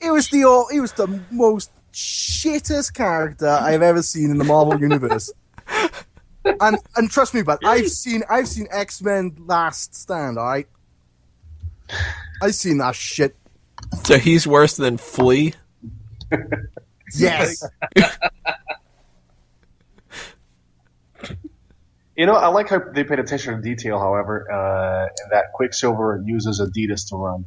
He was the most shittest character I've ever seen in the Marvel universe. And trust me, but I've seen X-Men Last Stand. All right, I've seen that shit. So he's worse than Flea? Yes. You know, I like how they paid attention to detail, however, and that Quicksilver uses Adidas to run.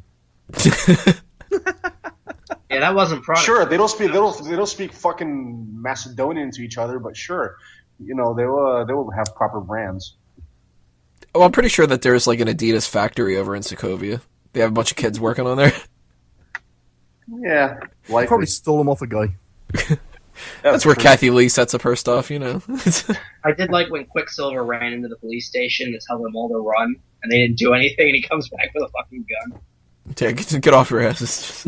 Yeah, that wasn't product. Sure, they don't speak fucking Macedonian to each other, but sure, you know, they will have proper brands. Well, I'm pretty sure that there's like an Adidas factory over in Sokovia. They have a bunch of kids working on there. Yeah, likely. Probably stole them off a guy. That's where Kathy Lee sets up her stuff, you know. I did like when Quicksilver ran into the police station to tell them all to run, and they didn't do anything, and he comes back with a fucking gun. Yeah, get off your asses.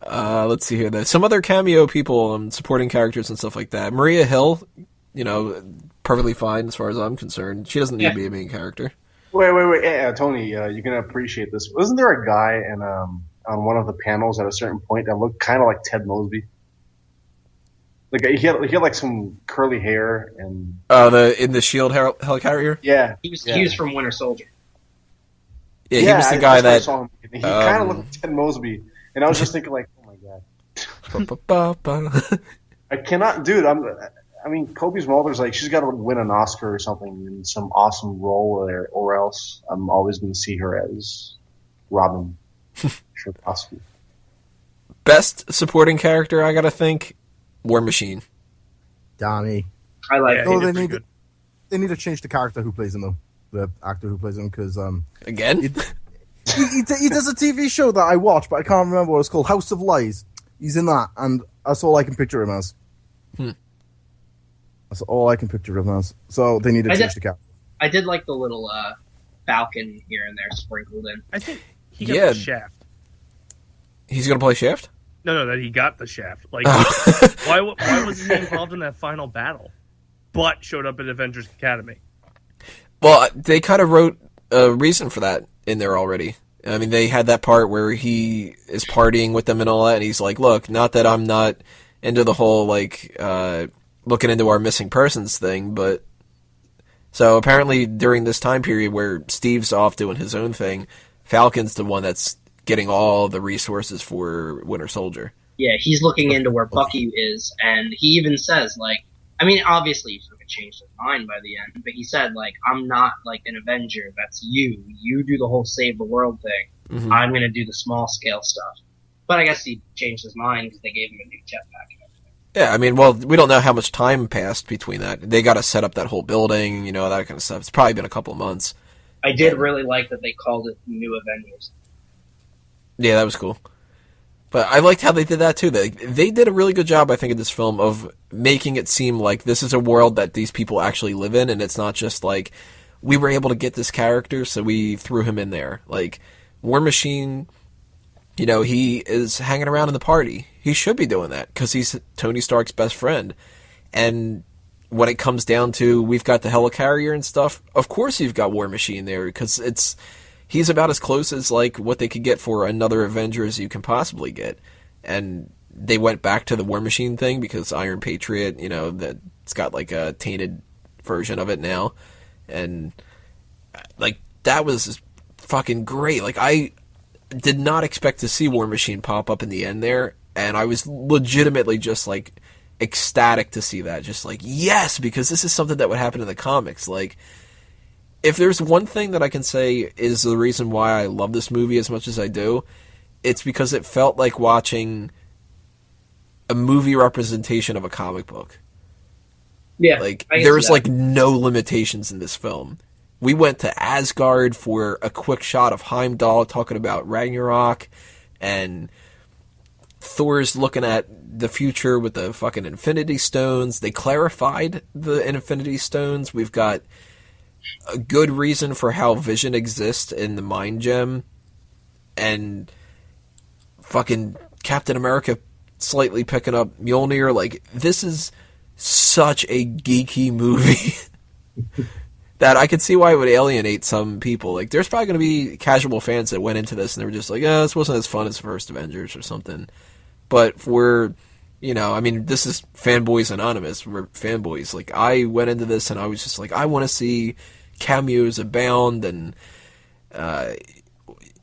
Let's see here. There's some other cameo people, supporting characters and stuff like that. Maria Hill, you know, perfectly fine as far as I'm concerned. She doesn't need to be a main character. Wait. Tony, you're going to appreciate this. Wasn't there a guy on one of the panels at a certain point that looked kind of like Ted Mosby? Like he had like some curly hair and in the Shield helicarrier. Yeah, he was from Winter Soldier. Yeah, he was the guy that saw him. He kind of looked like Ted Mosby, and I was just thinking like, oh my god, I cannot, dude. I mean, Kobe Smulders like she's got to win an Oscar or something in some awesome role there, or else I'm always going to see her as Robin. Sure, possible. Best supporting character, I gotta think. War Machine. Danny. I like it. Oh, they need to change the character who plays him though. The actor who plays him, because Again? he does a TV show that I watch, but I can't remember what it's called. House of Lies. He's in that, and that's all I can picture him as. That's all I can picture him as. So they need to change the character. I did like the little Falcon here and there sprinkled in. I think he got the shaft. He's gonna play Shaft? No, that he got the shaft. Like, why wasn't he involved in that final battle, but showed up at Avengers Academy? Well, they kind of wrote a reason for that in there already. I mean, they had that part where he is partying with them and all that, and he's like, look, not that I'm not into the whole, like, looking into our missing persons thing, but... So apparently during this time period where Steve's off doing his own thing, Falcon's the one that's getting all the resources for Winter Soldier. Yeah, he's looking into where Bucky is, and he even says, like, I mean, obviously he's going to change his mind by the end, but he said, like, I'm not, like, an Avenger, that's you. You do the whole save the world thing. Mm-hmm. I'm going to do the small-scale stuff. But I guess he changed his mind because they gave him a new jetpack and everything. Yeah, I mean, well, we don't know how much time passed between that. They got to set up that whole building, you know, that kind of stuff. It's probably been a couple of months. I did really like that they called it New Avengers. Yeah, that was cool. But I liked how they did that, too. They did a really good job, I think, in this film of making it seem like this is a world that these people actually live in, and it's not just like, we were able to get this character, so we threw him in there. Like, War Machine, you know, he is hanging around in the party. He should be doing that, because he's Tony Stark's best friend. And when it comes down to, we've got the helicarrier and stuff, of course you've got War Machine there, because he's about as close as, like, what they could get for another Avenger as you can possibly get. And they went back to the War Machine thing because Iron Patriot, you know, it's got, like, a tainted version of it now. And, like, that was fucking great. Like, I did not expect to see War Machine pop up in the end there, and I was legitimately just, like, ecstatic to see that. Just like, yes, because this is something that would happen in the comics. Like, if there's one thing that I can say is the reason why I love this movie as much as I do, it's because it felt like watching a movie representation of a comic book. Yeah, like there's like no limitations in this film. We went to Asgard for a quick shot of Heimdall talking about Ragnarok, and Thor's looking at the future with the fucking Infinity Stones. They clarified the Infinity Stones. We've got a good reason for how Vision exists in the Mind Gem, and fucking Captain America slightly picking up Mjolnir. Like, this is such a geeky movie that I could see why it would alienate some people. Like, there's probably going to be casual fans that went into this and they were just like, oh, this wasn't as fun as the first Avengers or something. But for, you know, I mean, this is Fanboys Anonymous. We're fanboys. Like, I went into this and I was just like, I want to see cameos abound, and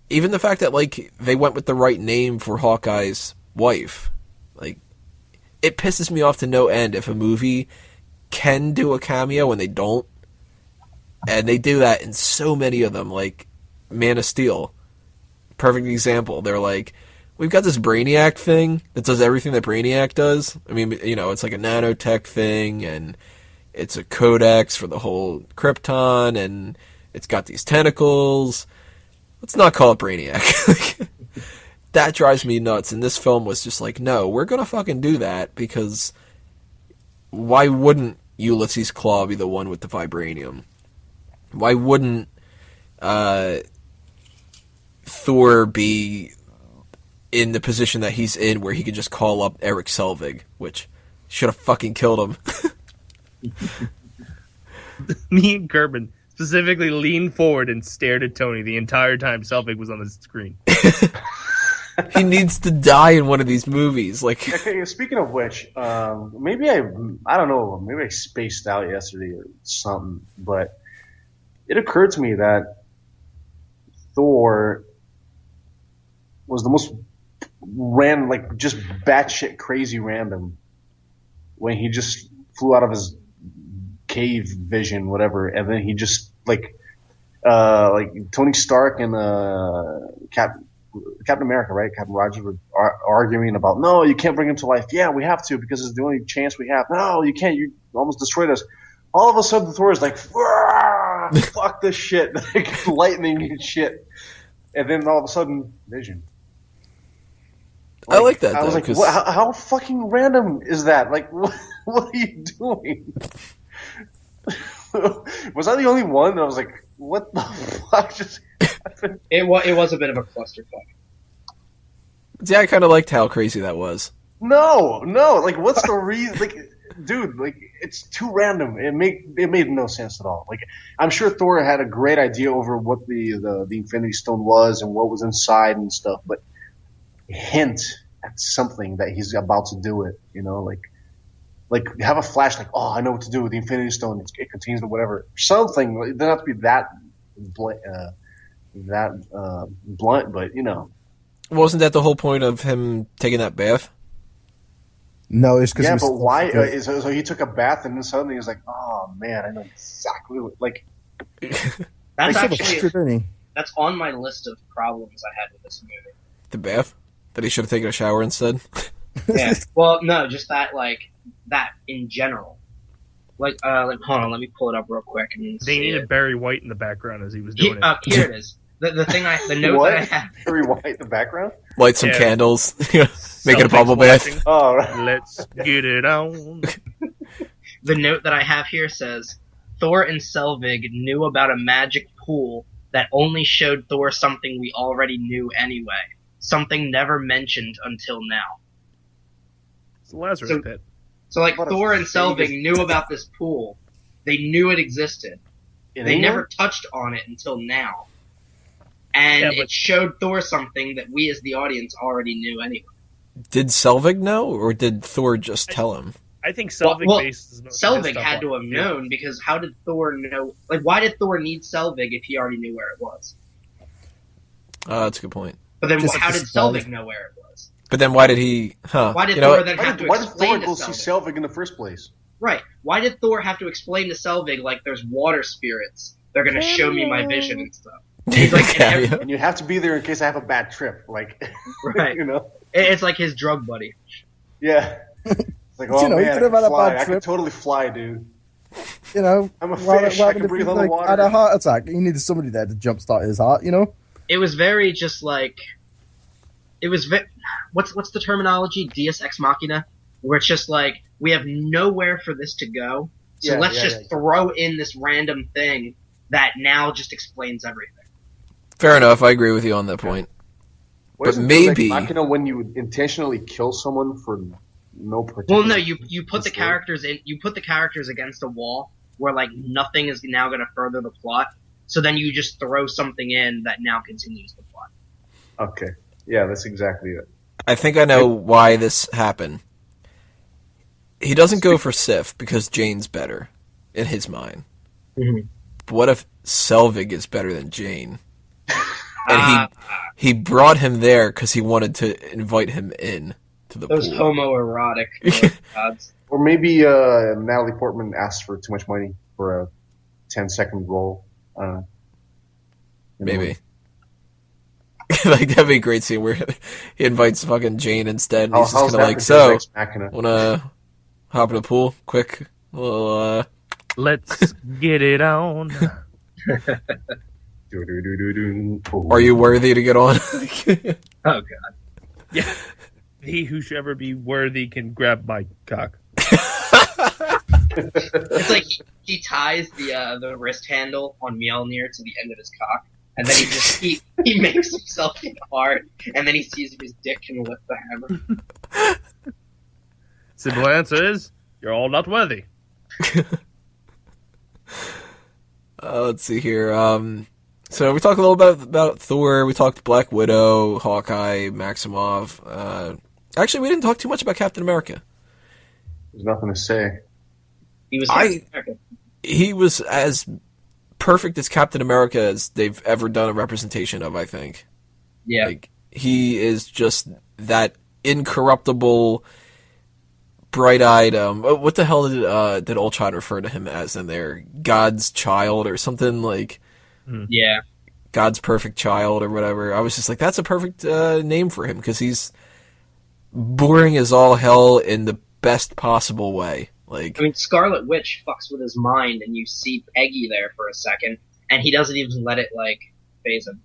even the fact that, like, they went with the right name for Hawkeye's wife. Like, it pisses me off to no end if a movie can do a cameo and they don't. And they do that in so many of them, like Man of Steel. Perfect example. They're like, we've got this Brainiac thing that does everything that Brainiac does. I mean, you know, it's like a nanotech thing, and it's a codex for the whole Krypton, and it's got these tentacles. Let's not call it Brainiac. That drives me nuts, and this film was just like, no, we're gonna fucking do that, because why wouldn't Ulysses Claw be the one with the vibranium? Why wouldn't Thor be in the position that he's in, where he could just call up Eric Selvig, which should have fucking killed him. Me and Kerbin specifically leaned forward and stared at Tony the entire time Selvig was on the screen. He needs to die in one of these movies. Like, okay, speaking of which, maybe I don't know, maybe I spaced out yesterday or something, but it occurred to me that Thor was the most random, like, just batshit crazy random, when he just flew out of his cave vision, whatever, and then he just like Tony Stark and Captain America, right? Captain Rogers were arguing about, no, you can't bring him to life. Yeah, we have to, because it's the only chance we have. No, you can't. You almost destroyed us. All of a sudden, Thor is like, fuck this shit, like lightning and shit. And then all of a sudden, Vision. I like that. I was though, like, how fucking random is that? Like, what are you doing? Was I the only one that was like, what the fuck just happened? It was a bit of a clusterfuck. Yeah, I kind of liked how crazy that was. No, like, what's the reason? Like, dude, like, it's too random. It made no sense at all. Like, I'm sure Thor had a great idea over what the Infinity Stone was and what was inside and stuff, but hint at something that he's about to do it, you know, like have a flash, like, oh, I know what to do with the Infinity Stone. It contains the whatever, something. It doesn't have to be that blunt, but you know. Wasn't that the whole point of him taking that bath? No, it's because but why? So he took a bath and then suddenly he was like, oh man, I know exactly what, like. That's actually actually that's on my list of problems I had with this movie. The bath? That he should have taken a shower instead? Yeah. Well, no, just that, like, that in general. Like, hold on, let me pull it up real quick. And They needed Barry White in the background as he was doing it. Here it is. The note What? that I have. Barry White in the background? Light some candles. Make it a Celtics bubble bath. watching. Oh, right. Let's get it on. The note that I have here says, Thor and Selvig knew about a magic pool that only showed Thor something we already knew anyway. Something never mentioned until now. It's the Lazarus pit. So, like, What a Thor and Selvig famous- knew about this pool. They knew it existed. In They England? never touched on it until now. And Yeah, but- it showed Thor something that we as the audience already knew anyway. Did Selvig know, or did Thor just tell him? I think Selvig Well, bases most of his Selvig stuff had on- to have yeah. known, because how did Thor know? Like, why did Thor need Selvig if he already knew where it was? That's a good point. But then Just how like did the surprise. Selvig know where it was? But then why did he? Huh? Why did you know Thor what? then have to Why did explain Thor to go see Selvig? Selvig in the first place? Right. Why did Thor have to explain to Selvig, like, there's water spirits, they're gonna show me my vision and stuff? He's like, Cameo. And you have to be there in case I have a bad trip. Like, Right. you know? It's like his drug buddy. Yeah. It's like, oh You know, he man, could have I had can a fly. bad I can trip. totally fly, dude. You know, I'm a fish. I can breathe he, underwater. had a heart attack. He needed somebody there to jumpstart his heart. You know. It was very just like, it was what's the terminology? Deus ex machina, where it's just like we have nowhere for this to go, so let's just throw in this random thing that now just explains everything. Fair enough. I agree with you on that point. But maybe- Like, when you intentionally kill someone for no particular. Well, no, you put the characters in. You put the characters against a wall where like nothing is now going to further the plot. So then you just throw something in that now continues the plot. Okay. Yeah, that's exactly it. I think I know why this happened. He doesn't go for Sif because Jane's better in his mind. Mm-hmm. But what if Selvig is better than Jane? And he brought him there because he wanted to invite him in to the Those pool. homoerotic gods. Or maybe Natalie Portman asked for too much money for a 10-second role. Maybe. Like, that'd be a great scene where he invites fucking Jane instead. And he's just kind of like, so, wanna hop in the pool? Quick. Well, Let's get it on. are you worthy to get on? Oh god. Yeah. He who should ever be worthy can grab my cock. It's like he ties the wrist handle on Mjolnir to the end of his cock, and then he makes himself get hard, and then he sees if his dick can lift the hammer. Simple answer is, you're all not worthy. Let's see here. So we talked a little bit about Thor. We talked Black Widow, Hawkeye, Maximoff. Actually, we didn't talk too much about Captain America. There's nothing to say. He was He was as perfect as Captain America as they've ever done a representation of, I think. Yeah. Like, he is just that incorruptible, bright-eyed. What the hell did Ultron refer to him as in there? God's child or something like? Yeah. God's perfect child or whatever. I was just like, that's a perfect name for him because he's boring as all hell in the best possible way. Like, I mean, Scarlet Witch fucks with his mind, and you see Peggy there for a second, and he doesn't even let it, like, phase him.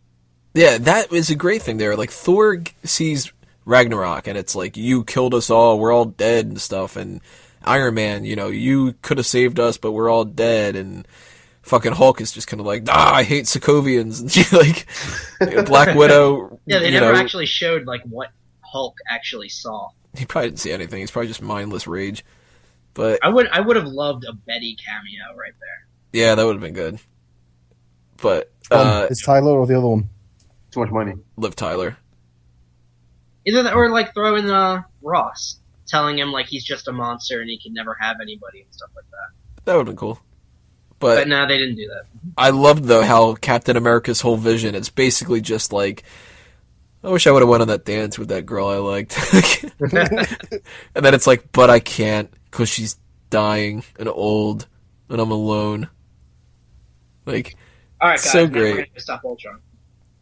yeah, that is a great thing there. Like, Thor sees Ragnarok, and it's like, you killed us all, we're all dead and stuff, and Iron Man, you know, you could have saved us, but we're all dead, and fucking Hulk is just kind of like, I hate Sokovians, and she, like, Black Widow. Yeah, they never actually showed, like, what Hulk actually saw. He probably didn't see anything. He's probably just mindless rage. But I would have loved a Betty cameo right there. yeah, that would have been good. But It's Tyler or the other one? Too much money. Liv Tyler. Either that, or like throw in Ross, telling him like he's just a monster and he can never have anybody and stuff like that. That would have been cool. But no, they didn't do that. I loved, though, how Captain America's whole vision, it's basically just like, I wish I would have went on that dance with that girl I liked. And then it's like, but I can't, because she's dying and old, and I'm alone. Like, All right, guys, so now great. we're gonna stop Ultron.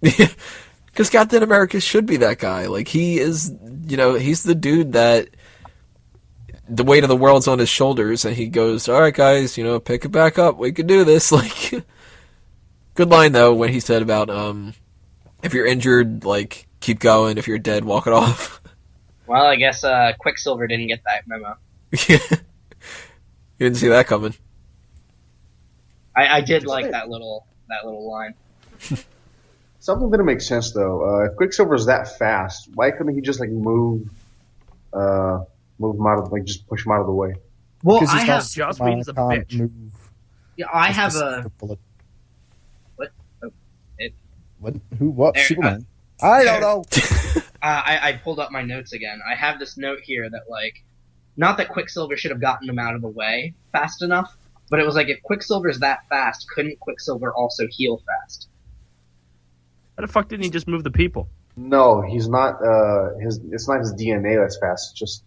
Because Captain America should be that guy. Like, he is, you know, he's the dude that the weight of the world's on his shoulders, and he goes, all right, guys, you know, pick it back up. We can do this. Like, good line, though, when he said about, if you're injured, like, keep going. If you're dead, walk it off. Well, I guess Quicksilver didn't get that memo. You didn't see that coming. I did like that little line. Something didn't make sense though. If Quicksilver's that fast, why couldn't he just like move him out of just push him out of the way? Well, Because I he's have not Joss Superman, Whedon's a can't bitch. move. yeah, I Just have to a save the bullet. what? Oh, it, What? Who? What? There, Superman? I don't know. I pulled up my notes again. I have this note here that like, not that Quicksilver should have gotten him out of the way fast enough, but it was like if Quicksilver's that fast, couldn't Quicksilver also heal fast? How the fuck didn't he just move the people? No, he's not. It's not his DNA that's fast. It's just.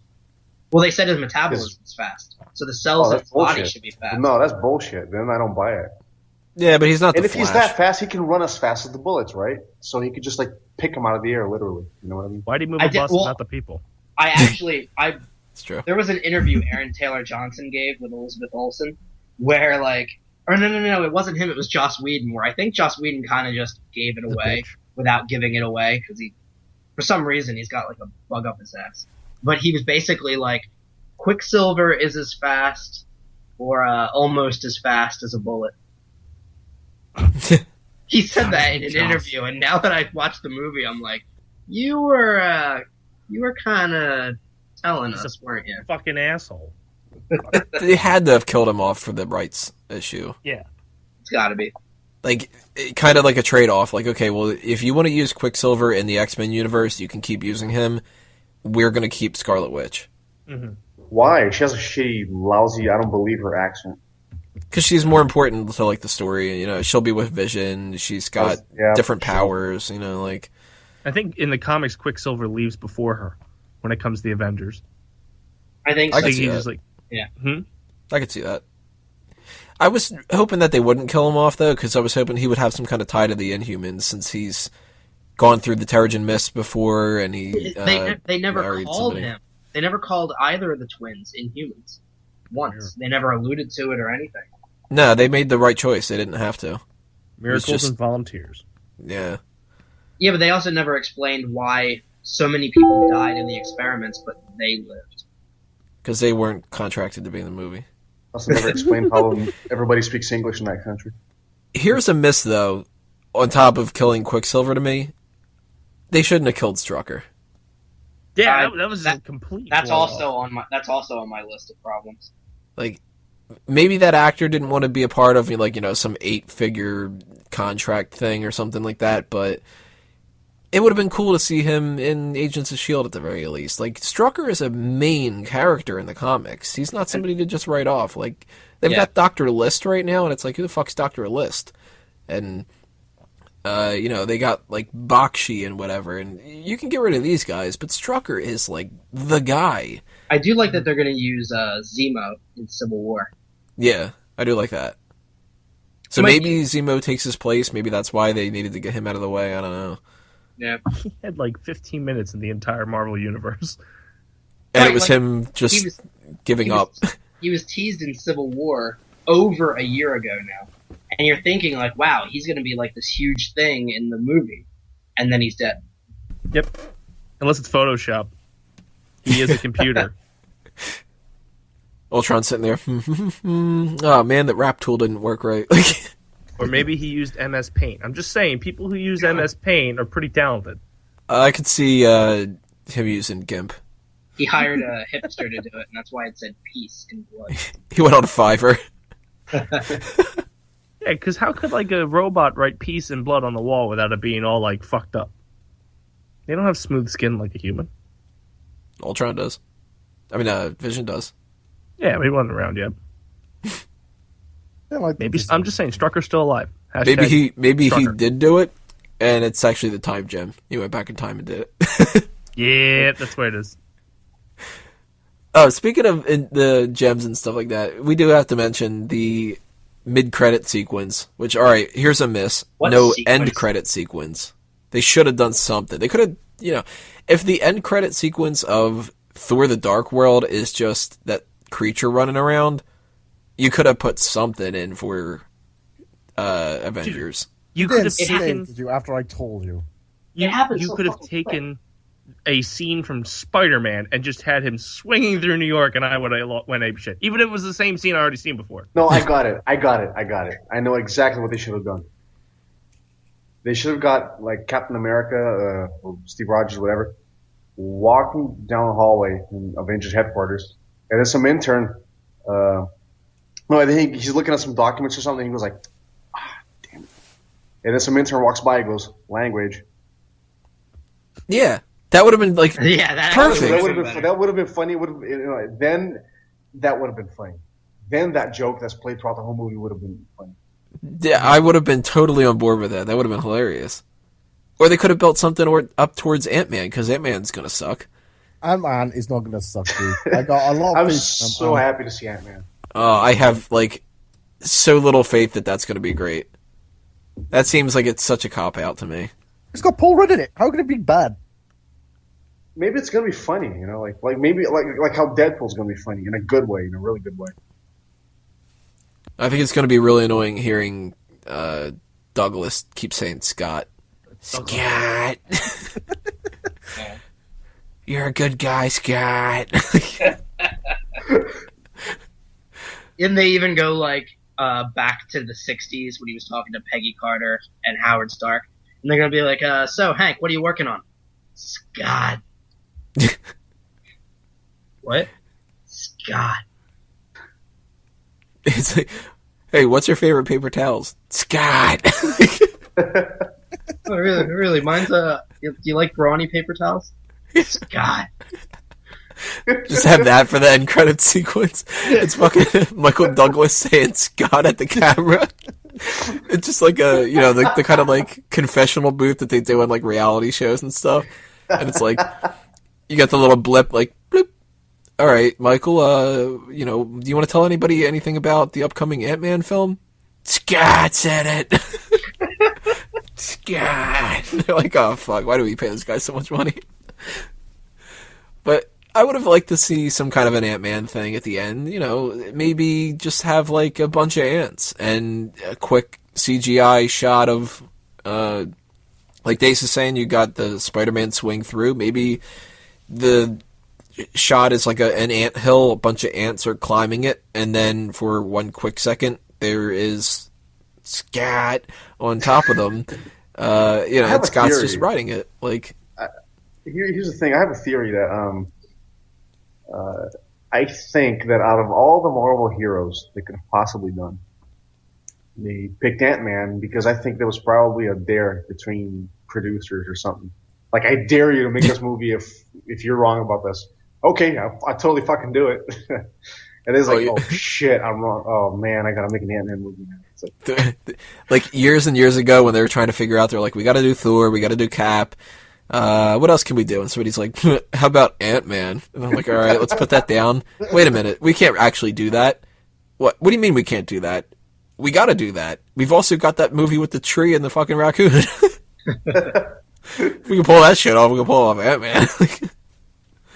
Well, they said his metabolism is fast, so the cells in his body should be fast. No, that's bullshit. Then I don't buy it. Yeah, but he's not the And if Flash. he's that fast, he can run as fast as the bullets, right? So he could just like pick them out of the air, literally. You know what I mean? Why'd he move the bus and not the people? It's true. There was an interview Aaron Taylor Johnson gave with Elizabeth Olsen, where no, it wasn't him. It was Joss Whedon, where I think Joss Whedon kind of just gave it away without giving it away because for some reason, he's got like a bug up his ass. But he was basically like, Quicksilver is as fast or almost as fast as a bullet. He said that in an interview, and now that I've watched the movie, I'm like, you were kind of telling us, weren't you? Fucking asshole. They had to have killed him off for the rights issue. Yeah. It's got to be. Like, kind of like a trade-off. Like, okay, well, if you want to use Quicksilver in the X-Men universe, you can keep using him. We're going to keep Scarlet Witch. Mm-hmm. Why? She has a shitty, lousy, I don't believe her accent. Because she's more important to, like, the story. You know, she'll be with Vision. She's got different powers, you know, like... I think in the comics, Quicksilver leaves before her when it comes to the Avengers. I think I so. could see He's that. like, yeah. I could see that. I was hoping that they wouldn't kill him off, though, because I was hoping he would have some kind of tie to the Inhumans, since he's gone through the Terrigen Mist before, and he They never married called somebody. him. They never called either of the twins Inhumans once. They never alluded to it or anything. No, they made the right choice. They didn't have to. miracles just- and volunteers. Yeah. Yeah, but they also never explained why so many people died in the experiments, but they lived. Because they weren't contracted to be in the movie. Also never explained how everybody speaks English in that country. Here's a miss, though, on top of killing Quicksilver to me. They shouldn't have killed Strucker. Yeah, that was a complete. That's blow-off. also on my list of problems. Like, maybe that actor didn't want to be a part of, like, you know, some 8-figure contract thing or something like that, but it would have been cool to see him in Agents of S.H.I.E.L.D. at the very least. Like, Strucker is a main character in the comics. He's not somebody to just write off. Like, they've got Dr. List right now, and it's like, who the fuck's Dr. List? And, you know, they got, like, Bakshi and whatever, and you can get rid of these guys, but Strucker is, like, the guy. I do like that they're going to use Zemo in Civil War. Yeah, I do like that. So maybe Zemo takes his place. Maybe that's why they needed to get him out of the way. I don't know. Yeah. He had like 15 minutes in the entire Marvel universe. And Right, it was like, him just giving up. He was teased in Civil War over a year ago now. And you're thinking, like, wow, he's going to be like this huge thing in the movie. And then he's dead. Yep. Unless it's Photoshop. He is a computer. Ultron sitting there. Oh man, that rap tool didn't work right. Or maybe he used MS Paint. I'm just saying, people who use MS Paint are pretty talented. I could see him using GIMP. He hired a hipster to do it, and that's why it said peace in blood. He went on Fiverr. Yeah, because how could like a robot write peace and blood on the wall without it being all like fucked up? They don't have smooth skin like a human. Ultron does. I mean, Vision does. Yeah, he wasn't around yet. Yeah, like Maybe I'm just saying, Strucker's still alive. Hashtag Maybe he Strucker. did do it, and it's actually the time gem. He went back in time and did it. Yeah, that's where it is. Oh, speaking of the gems and stuff like that, we do have to mention the mid-credit sequence. Which, all right, here's a miss. What no sequence? end credit sequence. They should have done something. They could have, you know, if the end credit sequence of Thor: The Dark World is just that creature running around, you could have put something in for Avengers. You could have taken. you after I told you. It happens You so could have fucking taken a scene from Spider-Man and just had him swinging through New York, and I would have went ape shit. Even if it was the same scene I already seen before. No, I got it. I know exactly what they should have done. They should have got, like, Captain America, or Steve Rogers, whatever, walking down the hallway in Avengers headquarters, and then some intern, no, I think he's looking at some documents or something, and he goes like, damn it. And then some intern walks by and goes, language. Yeah, that would have been like Yeah, perfect. That would have been funny. Then that would have been funny. Then that joke that's played throughout the whole movie would have been funny. Yeah, I would have been totally on board with that. That would have been hilarious. Or they could have built something up towards Ant-Man, because Ant-Man's gonna suck. Ant-Man is not going to suck, dude. I got a lot I of was faith in so happy to see Ant-Man. I have, like, so little faith that that's gonna be great. That seems like it's such a cop-out to me. It's got Paul Rudd in it. How can it be bad? Maybe it's gonna be funny, you know, like maybe like how Deadpool's gonna be funny in a good way, in a really good way. I think it's gonna be really annoying hearing Douglas keep saying Scott. Scott! You're a good guy, Scott! And they even go like back to the 60s when he was talking to Peggy Carter and Howard Stark. And they're going to be like, so Hank, what are you working on? Scott. What? Scott. It's like, hey, what's your favorite paper towels? Scott! Oh, really? Mine's, do you like brawny paper towels? Scott. Just have that for the end credit sequence. It's fucking Michael Douglas saying Scott at the camera. It's just like a, you know, the kind of like confessional booth that they do in like reality shows and stuff. And it's like, you got the little blip like, bloop. All right, Michael, you know, do you want to tell anybody anything about the upcoming Ant-Man film? Scott said it. Scott. They're like, oh fuck, why do we pay this guy so much money? But I would have liked to see some kind of an Ant-Man thing at the end, you know, maybe just have like a bunch of ants and a quick CGI shot of, like Dace is saying, you got the Spider-Man swing through, maybe the shot is like an ant hill, a bunch of ants are climbing it, and then for one quick second, there is Scat on top of them, you know, and Scott's just riding it, like... Here's the thing, I have a theory that, I think that out of all the Marvel heroes they could have possibly done, they picked Ant-Man because I think there was probably a dare between producers or something. Like, I dare you to make this movie if you're wrong about this. Okay, I totally fucking do it. And it's like, oh shit, I'm wrong. Oh man, I gotta make an Ant-Man movie now. It's like years and years ago when they were trying to figure out, they're like, we gotta do Thor, we gotta do Cap. What else can we do? And somebody's like, how about Ant-Man? And I'm like, all right, let's put that down. Wait a minute, we can't actually do that. What do you mean we can't do that? We gotta do that. We've also got that movie with the tree and the fucking raccoon. If we can pull that shit off, we can pull off Ant-Man.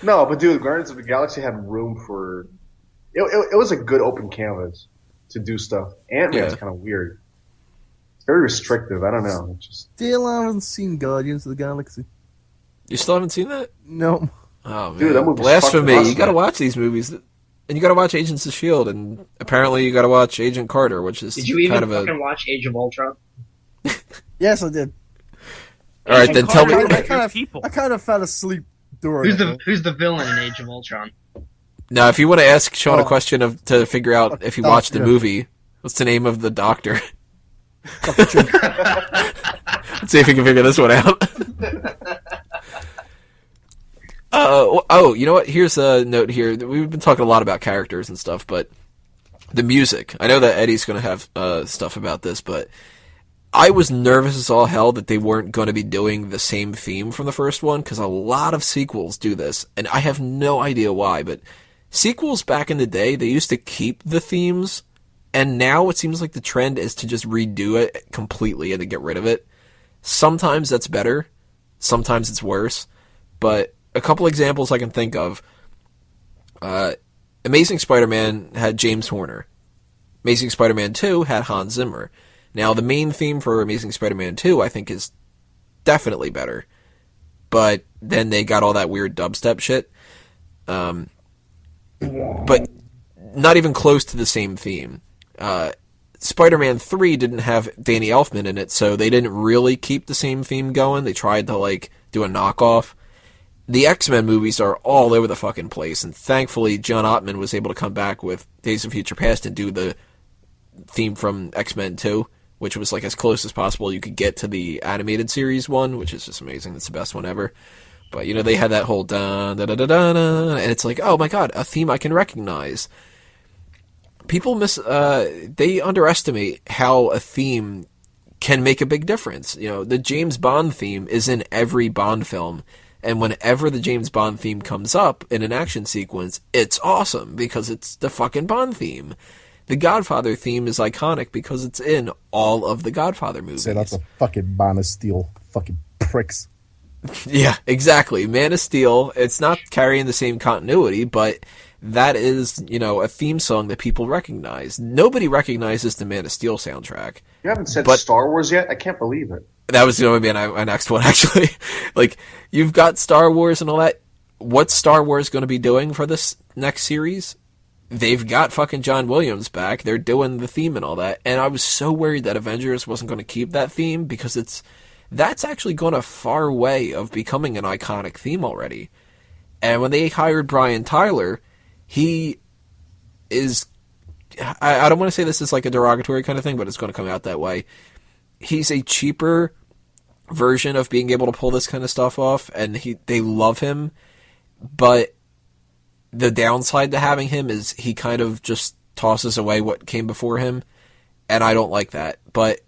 No, but dude, Guardians of the Galaxy had room for... It was a good open canvas to do stuff. Ant-Man's kind of weird. It's very restrictive. I don't know. It's just... Still haven't seen Guardians of the Galaxy. You still haven't seen that? No. Oh, man. Dude, that movie's blasphemy. fucking You gotta watch these movies. And you gotta watch Agents of S.H.I.E.L.D. And apparently you gotta watch Agent Carter, which is Did you even kind of fucking watch Age of Ultron? Yes, I did. All right, then tell me... I kind of fell asleep during Who's the villain in Age of Ultron? Now, if you want to ask Sean a question to figure out if he watched the movie, what's the name of the doctor? Let's see if we can figure this one out. You know what? Here's a note here. We've been talking a lot about characters and stuff, but the music. I know that Eddie's going to have stuff about this, but I was nervous as all hell that they weren't going to be doing the same theme from the first one, because a lot of sequels do this, and I have no idea why, but sequels back in the day, they used to keep the themes, and now it seems like the trend is to just redo it completely and to get rid of it. Sometimes that's better, sometimes it's worse, but a couple examples I can think of. Amazing Spider-Man had James Horner. Amazing Spider-Man 2 had Hans Zimmer. Now, the main theme for Amazing Spider-Man 2, I think, is definitely better. But then they got all that weird dubstep shit. But not even close to the same theme. Spider-Man 3 didn't have Danny Elfman in it, so they didn't really keep the same theme going. They tried to, like, do a knockoff. The X-Men movies are all over the fucking place, and thankfully John Ottman was able to come back with Days of Future Past and do the theme from X-Men 2, which was like as close as possible you could get to the animated series one, which is just amazing. It's the best one ever. But, you know, they had that whole da-da-da-da-da, and it's like, oh my god, a theme I can recognize. People they underestimate how a theme can make a big difference. You know, the James Bond theme is in every Bond film, and whenever the James Bond theme comes up in an action sequence, it's awesome because it's the fucking Bond theme. The Godfather theme is iconic because it's in all of the Godfather movies. Say that's a fucking Man of Steel. Fucking pricks. Yeah, exactly. Man of Steel, it's not carrying the same continuity, but that is, you know, a theme song that people recognize. Nobody recognizes the Man of Steel soundtrack. You haven't said Star Wars yet? I can't believe it. That was going to be my next one, actually. Like, you've got Star Wars and all that. What's Star Wars going to be doing for this next series? They've got fucking John Williams back. They're doing the theme and all that. And I was so worried that Avengers wasn't going to keep that theme because that's actually gone a far way of becoming an iconic theme already. And when they hired Brian Tyler, he is... I don't want to say this is like a derogatory kind of thing, but it's going to come out that way. He's a cheaper version of being able to pull this kind of stuff off, and they love him, but the downside to having him is he kind of just tosses away what came before him, and I don't like that. But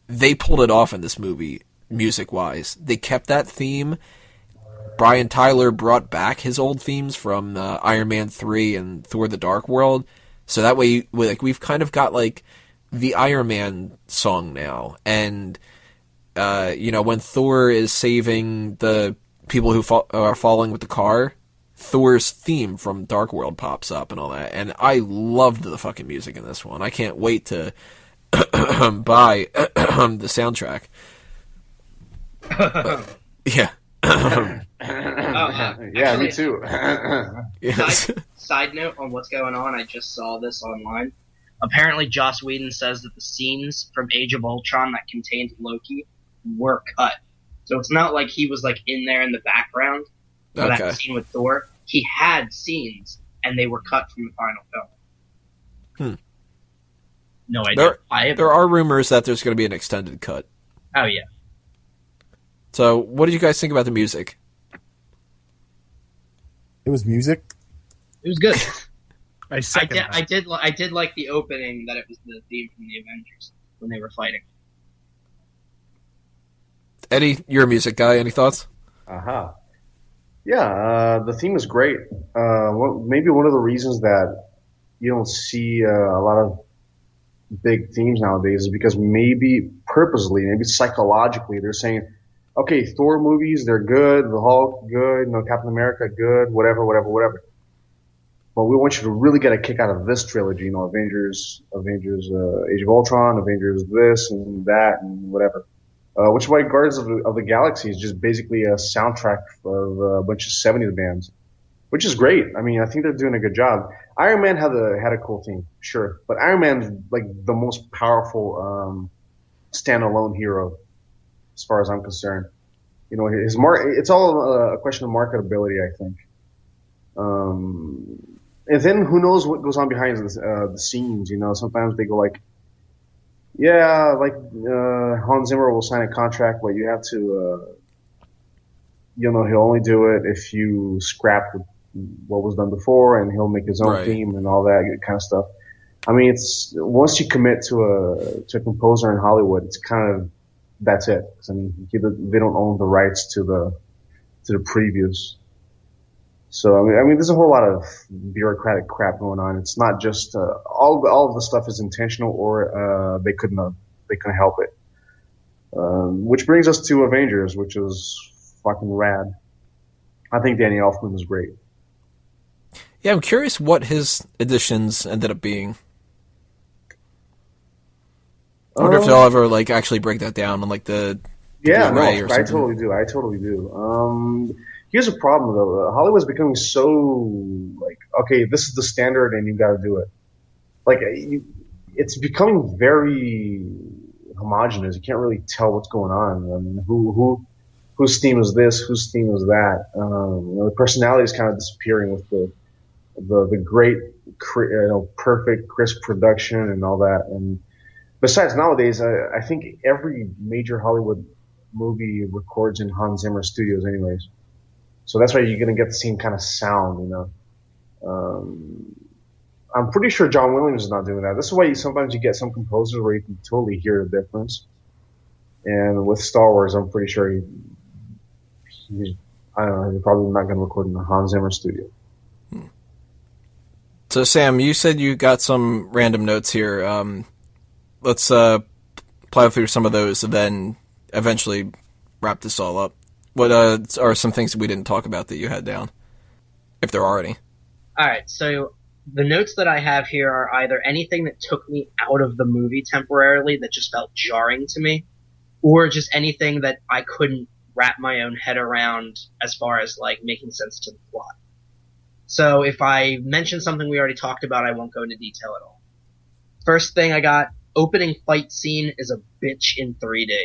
they pulled it off in this movie, music-wise. They kept that theme. Brian Tyler brought back his old themes from Iron Man 3 and Thor the Dark World, so that way we've kind of got like the Iron Man song now. And, you know, when Thor is saving the people who are falling with the car, Thor's theme from Dark World pops up and all that. And I loved the fucking music in this one. I can't wait to buy the soundtrack. Yeah. Yeah, me too. Yes. Side note on what's going on, I just saw this online. Apparently, Joss Whedon says that the scenes from Age of Ultron that contained Loki were cut. So it's not like he was like in there in the background for that scene with Thor. He had scenes, and they were cut from the final film. No idea. There are rumors that there's going to be an extended cut. Oh, yeah. So, what did you guys think about the music? It was music. It was good. I did like the opening that it was the theme from the Avengers when they were fighting. Eddie, you're a music guy. Any thoughts? Uh-huh. Yeah, the theme is great. Maybe one of the reasons that you don't see a lot of big themes nowadays is because maybe purposely, maybe psychologically, they're saying, okay, Thor movies, they're good, the Hulk, good, Captain America, good, whatever. But we want you to really get a kick out of this trilogy, Avengers, Age of Ultron, Avengers this and that and whatever. Which is why Guardians of the Galaxy is just basically a soundtrack of a bunch of 70s bands, which is great. I mean, I think they're doing a good job. Iron Man had a cool theme, sure, but Iron Man's like the most powerful standalone hero, as far as I'm concerned. It's all a question of marketability, I think. And then who knows what goes on behind the scenes? Sometimes they go like, yeah, like Hans Zimmer will sign a contract, but you have to, he'll only do it if you scrap what was done before, and he'll make his own theme and all that kind of stuff. I mean, it's once you commit to a composer in Hollywood, it's kind of that's it. I mean, they don't own the rights to the previews. So I mean, there's a whole lot of bureaucratic crap going on. It's not just all of the stuff is intentional, or they couldn't help it. Which brings us to Avengers, which is fucking rad. I think Danny Elfman is great. Yeah, I'm curious what his additions ended up being. I wonder if they'll ever actually break that down on the yeah, no, Blu-ray or I something. totally do. Here's a problem though. Hollywood's becoming so okay, this is the standard and you got to do it. It's becoming very homogenous. You can't really tell what's going on. I mean, whose theme is this? Whose theme is that? The personality is kind of disappearing with the great, perfect, crisp production and all that. And besides, nowadays, I think every major Hollywood movie records in Hans Zimmer studios, anyways. So that's why you're going to get the same kind of sound, I'm pretty sure John Williams is not doing that. That's why sometimes you get some composers where you can totally hear the difference. And with Star Wars, I'm pretty sure I don't know, he's probably not going to record in the Hans Zimmer studio. So, Sam, you said you got some random notes here. Let's plow through some of those and then eventually wrap this all up. What are some things that we didn't talk about that you had down, if there are any? All right, so the notes that I have here are either anything that took me out of the movie temporarily that just felt jarring to me, or just anything that I couldn't wrap my own head around as far as like making sense to the plot. So if I mention something we already talked about, I won't go into detail at all. First thing I got, opening fight scene is a bitch in 3D.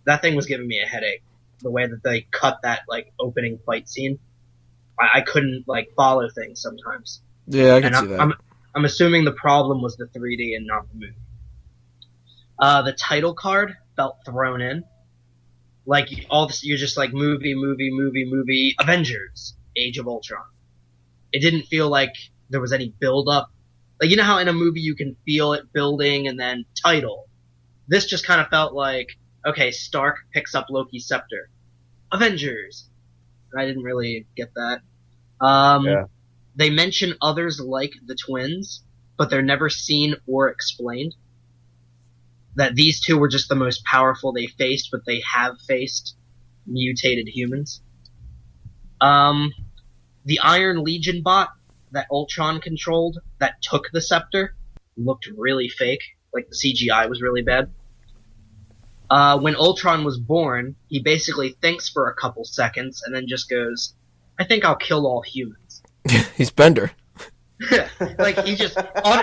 That thing was giving me a headache. The way that they cut that like opening fight scene, I couldn't like follow things sometimes. Yeah, I can see that. I'm assuming the problem was the 3D and not the movie. The title card felt thrown in. Like all this, you're just like movie, Avengers, Age of Ultron. It didn't feel like there was any build up. Like, you know how in a movie you can feel it building and then title? This just kind of felt like, okay, Stark picks up Loki's scepter. Avengers. I didn't really get that. Yeah. They mention others like the twins, but they're never seen or explained. That these two were just the most powerful they faced, but they have faced mutated humans. The Iron Legion bot that Ultron controlled that took the scepter looked really fake. Like the CGI was really bad. When Ultron was born, he basically thinks for a couple seconds and then just goes, I think I'll kill all humans. He's Bender. Like, he just,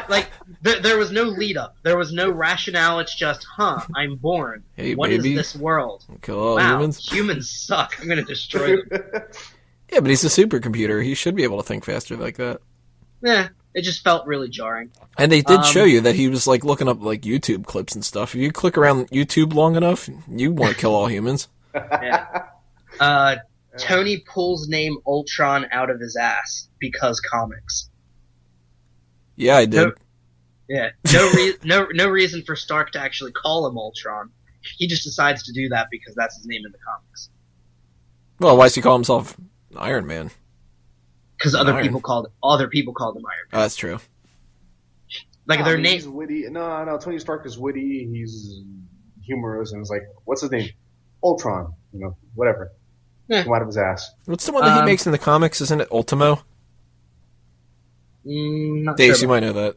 like, there was no lead up. There was no rationale. It's just, I'm born. Hey, What baby. is this world? Kill all Wow, humans. humans suck. I'm gonna destroy them. Yeah, but he's a supercomputer. He should be able to think faster like that. It just felt really jarring. And they did show you that he was like looking up like YouTube clips and stuff. If you click around YouTube long enough, you want to kill all humans. Yeah. Tony pulls name Ultron out of his ass because comics. Yeah, I did. No reason for Stark to actually call him Ultron. He just decides to do that because that's his name in the comics. Well, why does he call himself Iron Man? Because other people called him Iron Man. Oh, that's true. Like their name. He's witty. No. Tony Stark is witty. He's humorous, and it's like, what's his name? Ultron. Whatever. Come out of his ass. What's the one that he makes in the comics? Isn't it Ultimo? Not Dace, sure you might know that.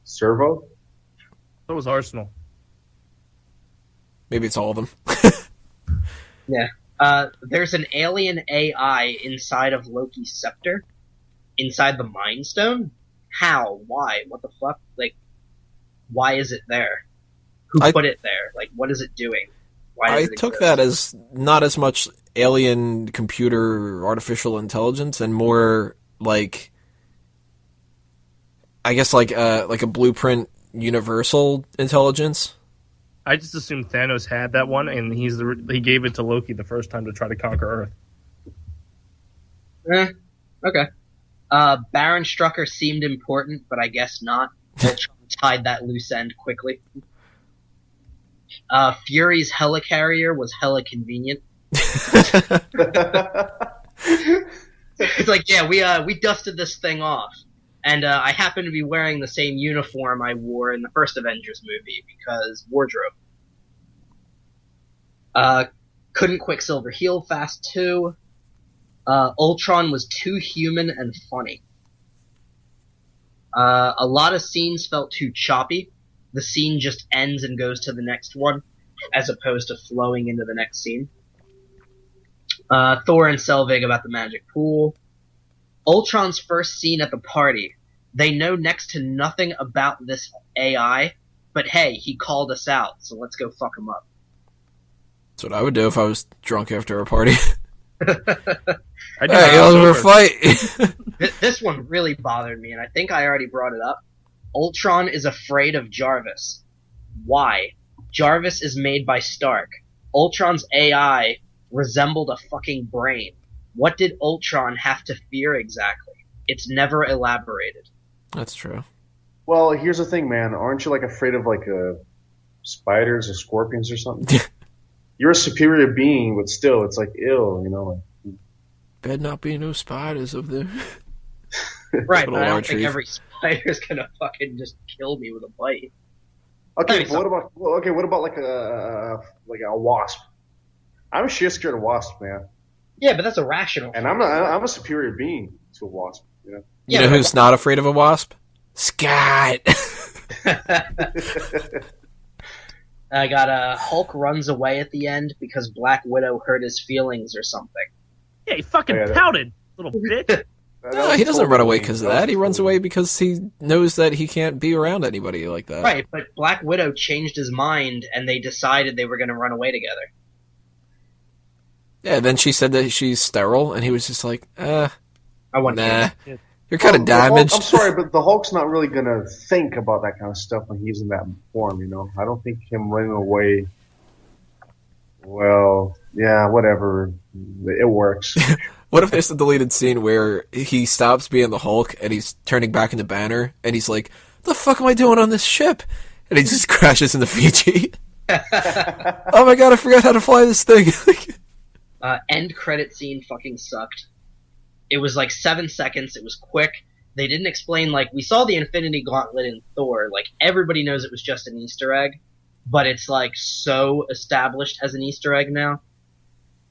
Servo. So was Arsenal. Maybe it's all of them. Yeah. There's an alien AI inside of Loki's scepter, inside the Mind Stone. How? Why? What the fuck? Like, why is it there? Who put it there? Like, what is it doing? Why does it took exist? that as not as much alien computer artificial intelligence and more like, I guess like a blueprint universal intelligence. I just assumed Thanos had that one, and he gave it to Loki the first time to try to conquer Earth. Okay. Baron Strucker seemed important, but I guess not. Ultron tied that loose end quickly. Fury's helicarrier was hella convenient. It's like, yeah, we dusted this thing off. And I happen to be wearing the same uniform I wore in the first Avengers movie, because wardrobe. Couldn't Quicksilver heal fast too. Ultron was too human and funny. A lot of scenes felt too choppy. The scene just ends and goes to the next one, as opposed to flowing into the next scene. Thor and Selvig about the magic pool. Ultron's first scene at the party. They know next to nothing about this AI, but hey, he called us out, so let's go fuck him up. That's what I would do if I was drunk after a party. I do Hey, that let's sober. fight. This one really bothered me, and I think I already brought it up. Ultron is afraid of Jarvis. Why? Jarvis is made by Stark. Ultron's AI resembled a fucking brain. What did Ultron have to fear exactly? It's never elaborated. That's true. Well, here's the thing, man. Aren't you like afraid of like a spiders or scorpions or something. You're a superior being, but still, it's like ill, Like, Better not be no spiders up there. Right, Little but I don't archery. think every spider's gonna fucking just kill me with a bite. okay, Hey, but what about like a wasp? I'm shit scared of wasps, man, Yeah, but that's irrational. and I'm a superior being to a wasp. You Yeah, know but- who's not afraid of a wasp? Scott. I got Hulk runs away at the end because Black Widow hurt his feelings or something. Yeah, he fucking Oh, yeah, that- pouted, little bitch. No, he doesn't run away because of that. He runs away because he knows that he can't be around anybody like that. Right, but Black Widow changed his mind and they decided they were going to run away together. Yeah, then she said that she's sterile, and he was just like, I want nah. kids. You're kind of The Hulk- damaged. I'm sorry, but the Hulk's not really gonna think about that kind of stuff when he's in that form. I don't think him running away. Well, yeah, whatever. It works. What if there's a deleted scene where he stops being the Hulk and he's turning back into Banner and he's like, the fuck am I doing on this ship? And he just crashes into Fiji. Oh my god, I forgot how to fly this thing. End credit scene fucking sucked. It was like 7 seconds. It was quick. They didn't explain, like, we saw the Infinity Gauntlet in Thor. Like, everybody knows it was just an Easter egg. But it's, like, so established as an Easter egg now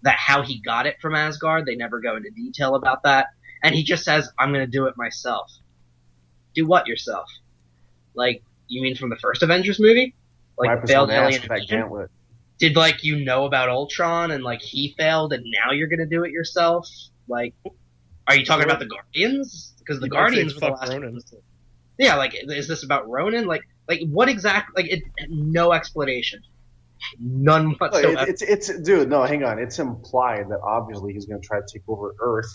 that how he got it from Asgard, they never go into detail about that. And he just says, I'm going to do it myself. Do what yourself? Like, you mean from the first Avengers movie? Like, Wipers failed on ass alien with that invasion? gauntlet. Did, like, you know about Ultron and, like, he failed and now you're going to do it yourself? Like, are you talking about the Guardians? Because the Guardians were the fuck last Ronan. ones. Yeah, like, is this about Ronan? Like what exactly? Like, no explanation. None No, whatsoever. it's dude. No, hang on. It's implied that obviously he's going to try to take over Earth.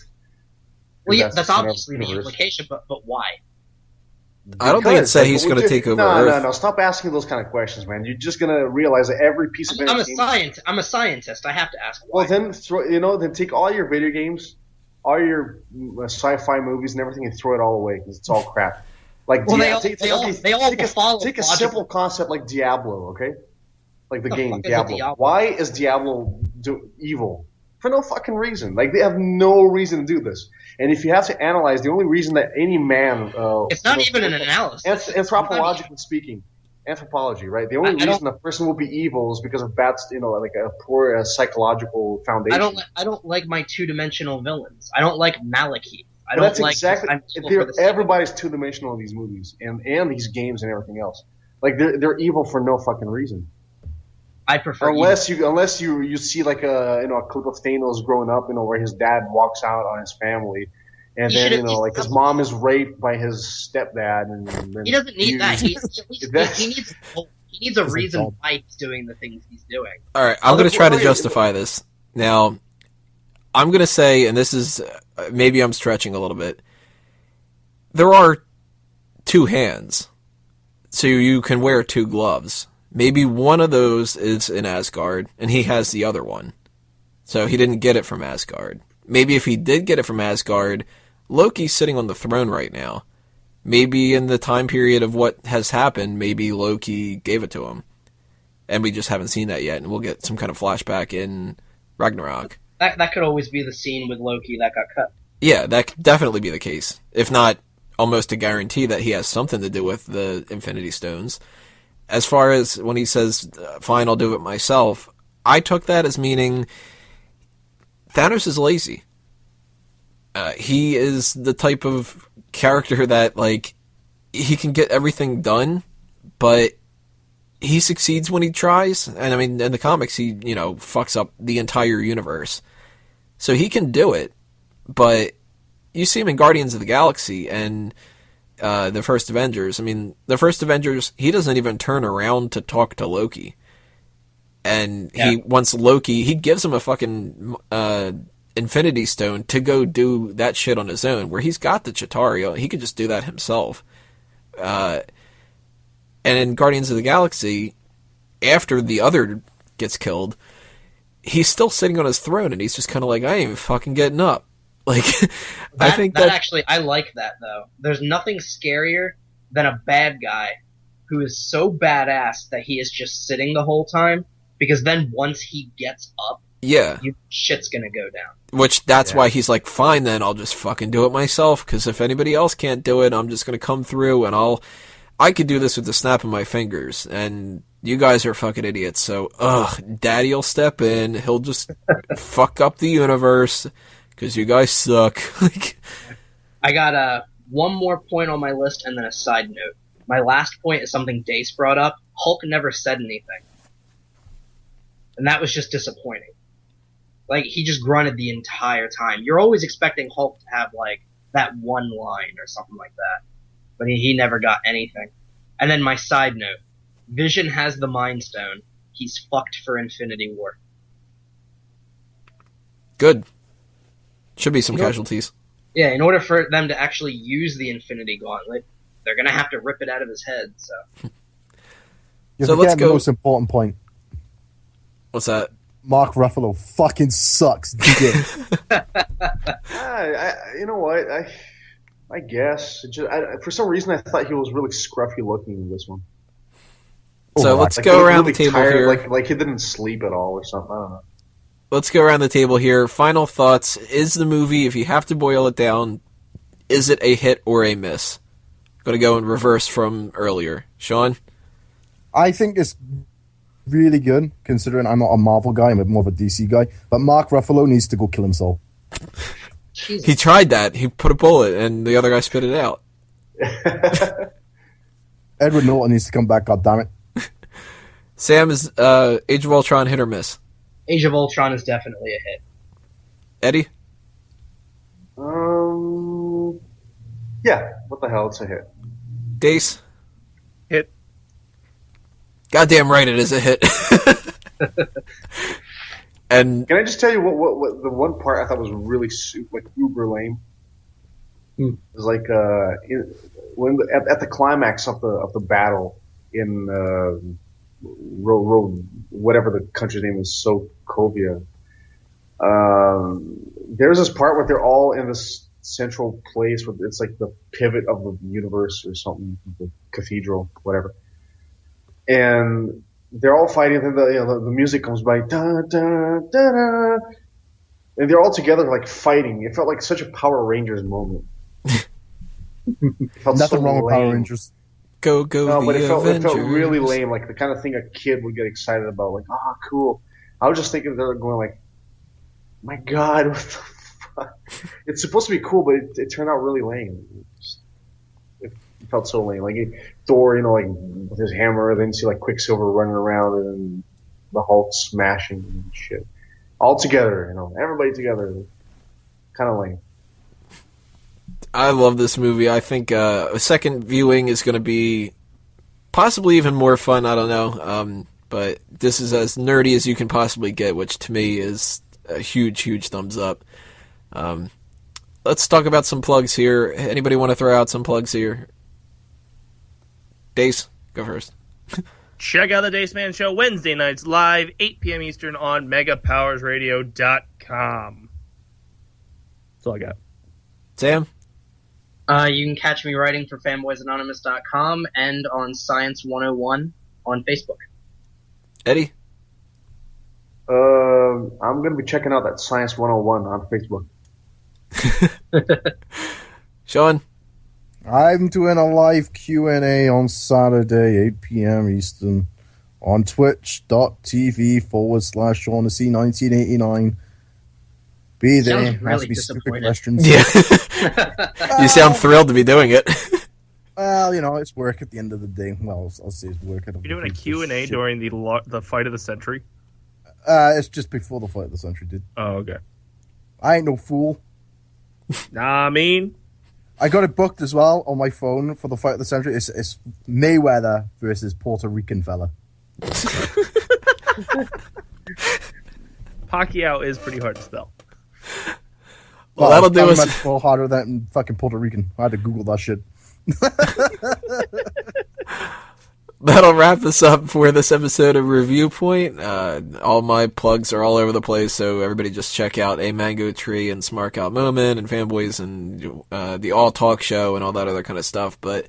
Well, yeah, That's that's the center of obviously the universe. implication, but why? I don't think it Because, said like, he's what going to would take you- over no, Earth. No, stop asking those kind of questions, man. You're just going to realize that every piece of I'm a entertainment. I'm a scientist. I have to ask why. Well, then take all your video games, all your sci-fi movies and everything, and throw it all away because it's all crap. Like, Well, take a follow take a logical- simple concept like Diablo, okay? Like the The game fuck is a Diablo. Diablo? Why is Diablo evil? For no fucking reason. Like, they have no reason to do this. And if you have to analyze, the only reason that any man, it's not even an analysis. anthropologically speaking, anthropology, right? The only I don't- reason a person will be evil is because of bad, like a poor psychological foundation. I don't like my two-dimensional villains. I don't like Malekith. I But don't that's like. exactly. I'm evil for the sake of- Everybody's two-dimensional in these movies and these games and everything else. Like, they're evil for no fucking reason. I prefer. Unless you see like a clip of Thanos growing up, where his dad walks out on his family, and He then should at least- like his mom is raped by his stepdad, and then He doesn't need that. He needs a He's reason adult. why he's doing the things he's doing. All right, I'm going to try to justify this. Now, I'm going to say, and this is, maybe I'm stretching a little bit, there are two hands, so you can wear two gloves. Maybe one of those is in Asgard, and he has the other one. So he didn't get it from Asgard. Maybe if he did get it from Asgard, Loki's sitting on the throne right now. Maybe in the time period of what has happened, maybe Loki gave it to him. And we just haven't seen that yet, and we'll get some kind of flashback in Ragnarok. That could always be the scene with Loki that got cut. Yeah, that could definitely be the case. If not, almost a guarantee that he has something to do with the Infinity Stones. As far as when he says, fine, I'll do it myself, I took that as meaning Thanos is lazy. He is the type of character that, like, he can get everything done, but he succeeds when he tries. And I mean, in the comics, he, fucks up the entire universe. So he can do it, but you see him in Guardians of the Galaxy and the first Avengers. I mean, the first Avengers, he doesn't even turn around to talk to Loki. And he wants Loki, he gives him a fucking Infinity Stone to go do that shit on his own, where he's got the Chitauri. He could just do that himself. And in Guardians of the Galaxy, after the other gets killed, he's still sitting on his throne, and he's just kind of like, I ain't even fucking getting up. Like, I think that actually, I like that though. There's nothing scarier than a bad guy who is so badass that he is just sitting the whole time, because then once he gets up, Yeah. shit's gonna go down. Which, that's why he's like, fine then, I'll just fucking do it myself, because if anybody else can't do it, I'm just gonna come through and I could do this with the snap of my fingers, and you guys are fucking idiots, so, Daddy'll step in, he'll just fuck up the universe, because you guys suck. I got one more point on my list and then a side note. My last point is something Dace brought up. Hulk never said anything. And that was just disappointing. Like, he just grunted the entire time. You're always expecting Hulk to have, like, that one line or something like that. But he never got anything. And then my side note. Vision has the Mind Stone. He's fucked for Infinity War. Good. Should be some casualties. Yeah, in order for them to actually use the Infinity Gauntlet, they're gonna have to rip it out of his head, so... You're So let's forgetting go- the most important point. What's that? Mark Ruffalo fucking sucks dick. You know what? I guess. For some reason, I thought he was really scruffy looking in this one. So Oh, let's Like, go he looked around the really table tired, here. Like he didn't sleep at all or something. I don't know. Let's go around the table here. Final thoughts. Is the movie, if you have to boil it down, is it a hit or a miss? Going to go in reverse from earlier. Sean? I think it's really good, considering I'm not a Marvel guy, I'm more of a DC guy. But Mark Ruffalo needs to go kill himself. Jesus. He tried that. He put a bullet, and the other guy spit it out. Edward Norton needs to come back, goddammit. Sam, is Age of Ultron hit or miss? Age of Ultron is definitely a hit. Eddie? Yeah. What the hell? It's a hit. Dace? Hit. Goddamn right it is a hit. And Can I just tell you what the one part I thought was really uber lame? It was like at the climax of the battle in whatever the country's name is, Sokovia. There's this part where they're all in this central place where it's like the pivot of the universe or something, the cathedral, whatever. And they're all fighting, and then the music comes by, da, da, da, da, and they're all together like fighting. It felt like such a Power Rangers moment. It felt Nothing so wrong with Power lame. Rangers. go No, the but it felt Avengers. really lame, like the kind of thing a kid would get excited about. Like, cool. I was just thinking they're going like, my God, what the fuck? It's supposed to be cool, but it turned out really lame. It felt so lame. Like Thor, like with his hammer, then you see like Quicksilver running around, and then the Hulk smashing and shit. All together, everybody together. Kind of lame. I love this movie. I think a second viewing is going to be possibly even more fun. I don't know. But this is as nerdy as you can possibly get, which to me is a huge, huge thumbs up. Let's talk about some plugs here. Anybody want to throw out some plugs here? Dace, go first. Check out the Dace Man Show Wednesday nights live, 8 p.m. Eastern on megapowersradio.com. That's all I got. Sam? You can catch me writing for fanboysanonymous.com and on Science 101 on Facebook. Eddie? I'm going to be checking out that Science 101 on Facebook. Sean? I'm doing a live Q&A on Saturday, 8 p.m. Eastern, on twitch.tv/Shaughnessy1989. Be there. Sounds really Ask me stupid disappointed. questions. Yeah. You sound thrilled to be doing it. Well, it's work at the end of the day. Well, I'll say it's work. You're doing a Q&A during the fight of the century? It's just before the fight of the century, dude. Oh, okay. I ain't no fool. Nah, I mean... I got it booked as well on my phone for the fight of the century. It's Mayweather versus Puerto Rican fella. Pacquiao is pretty hard to spell. Well, that'll do I'm us. much more harder than fucking Puerto Rican. I had to Google that shit. That'll wrap us up for this episode of Reviewpoint. All my plugs are all over the place, so everybody just check out A Mango Tree and Smart Out Moment and Fanboys and the All Talk Show and all that other kind of stuff. But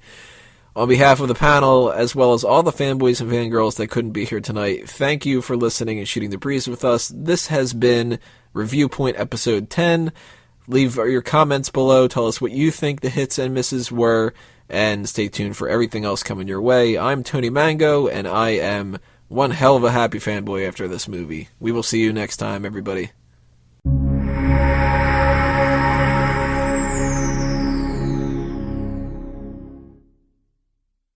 On behalf of the panel, as well as all the fanboys and fangirls that couldn't be here tonight, thank you for listening and shooting the breeze with us. This has been Review Point Episode 10. Leave your comments below. Tell us what you think the hits and misses were, and stay tuned for everything else coming your way. I'm Tony Mango, and I am one hell of a happy fanboy after this movie. We will see you next time, everybody.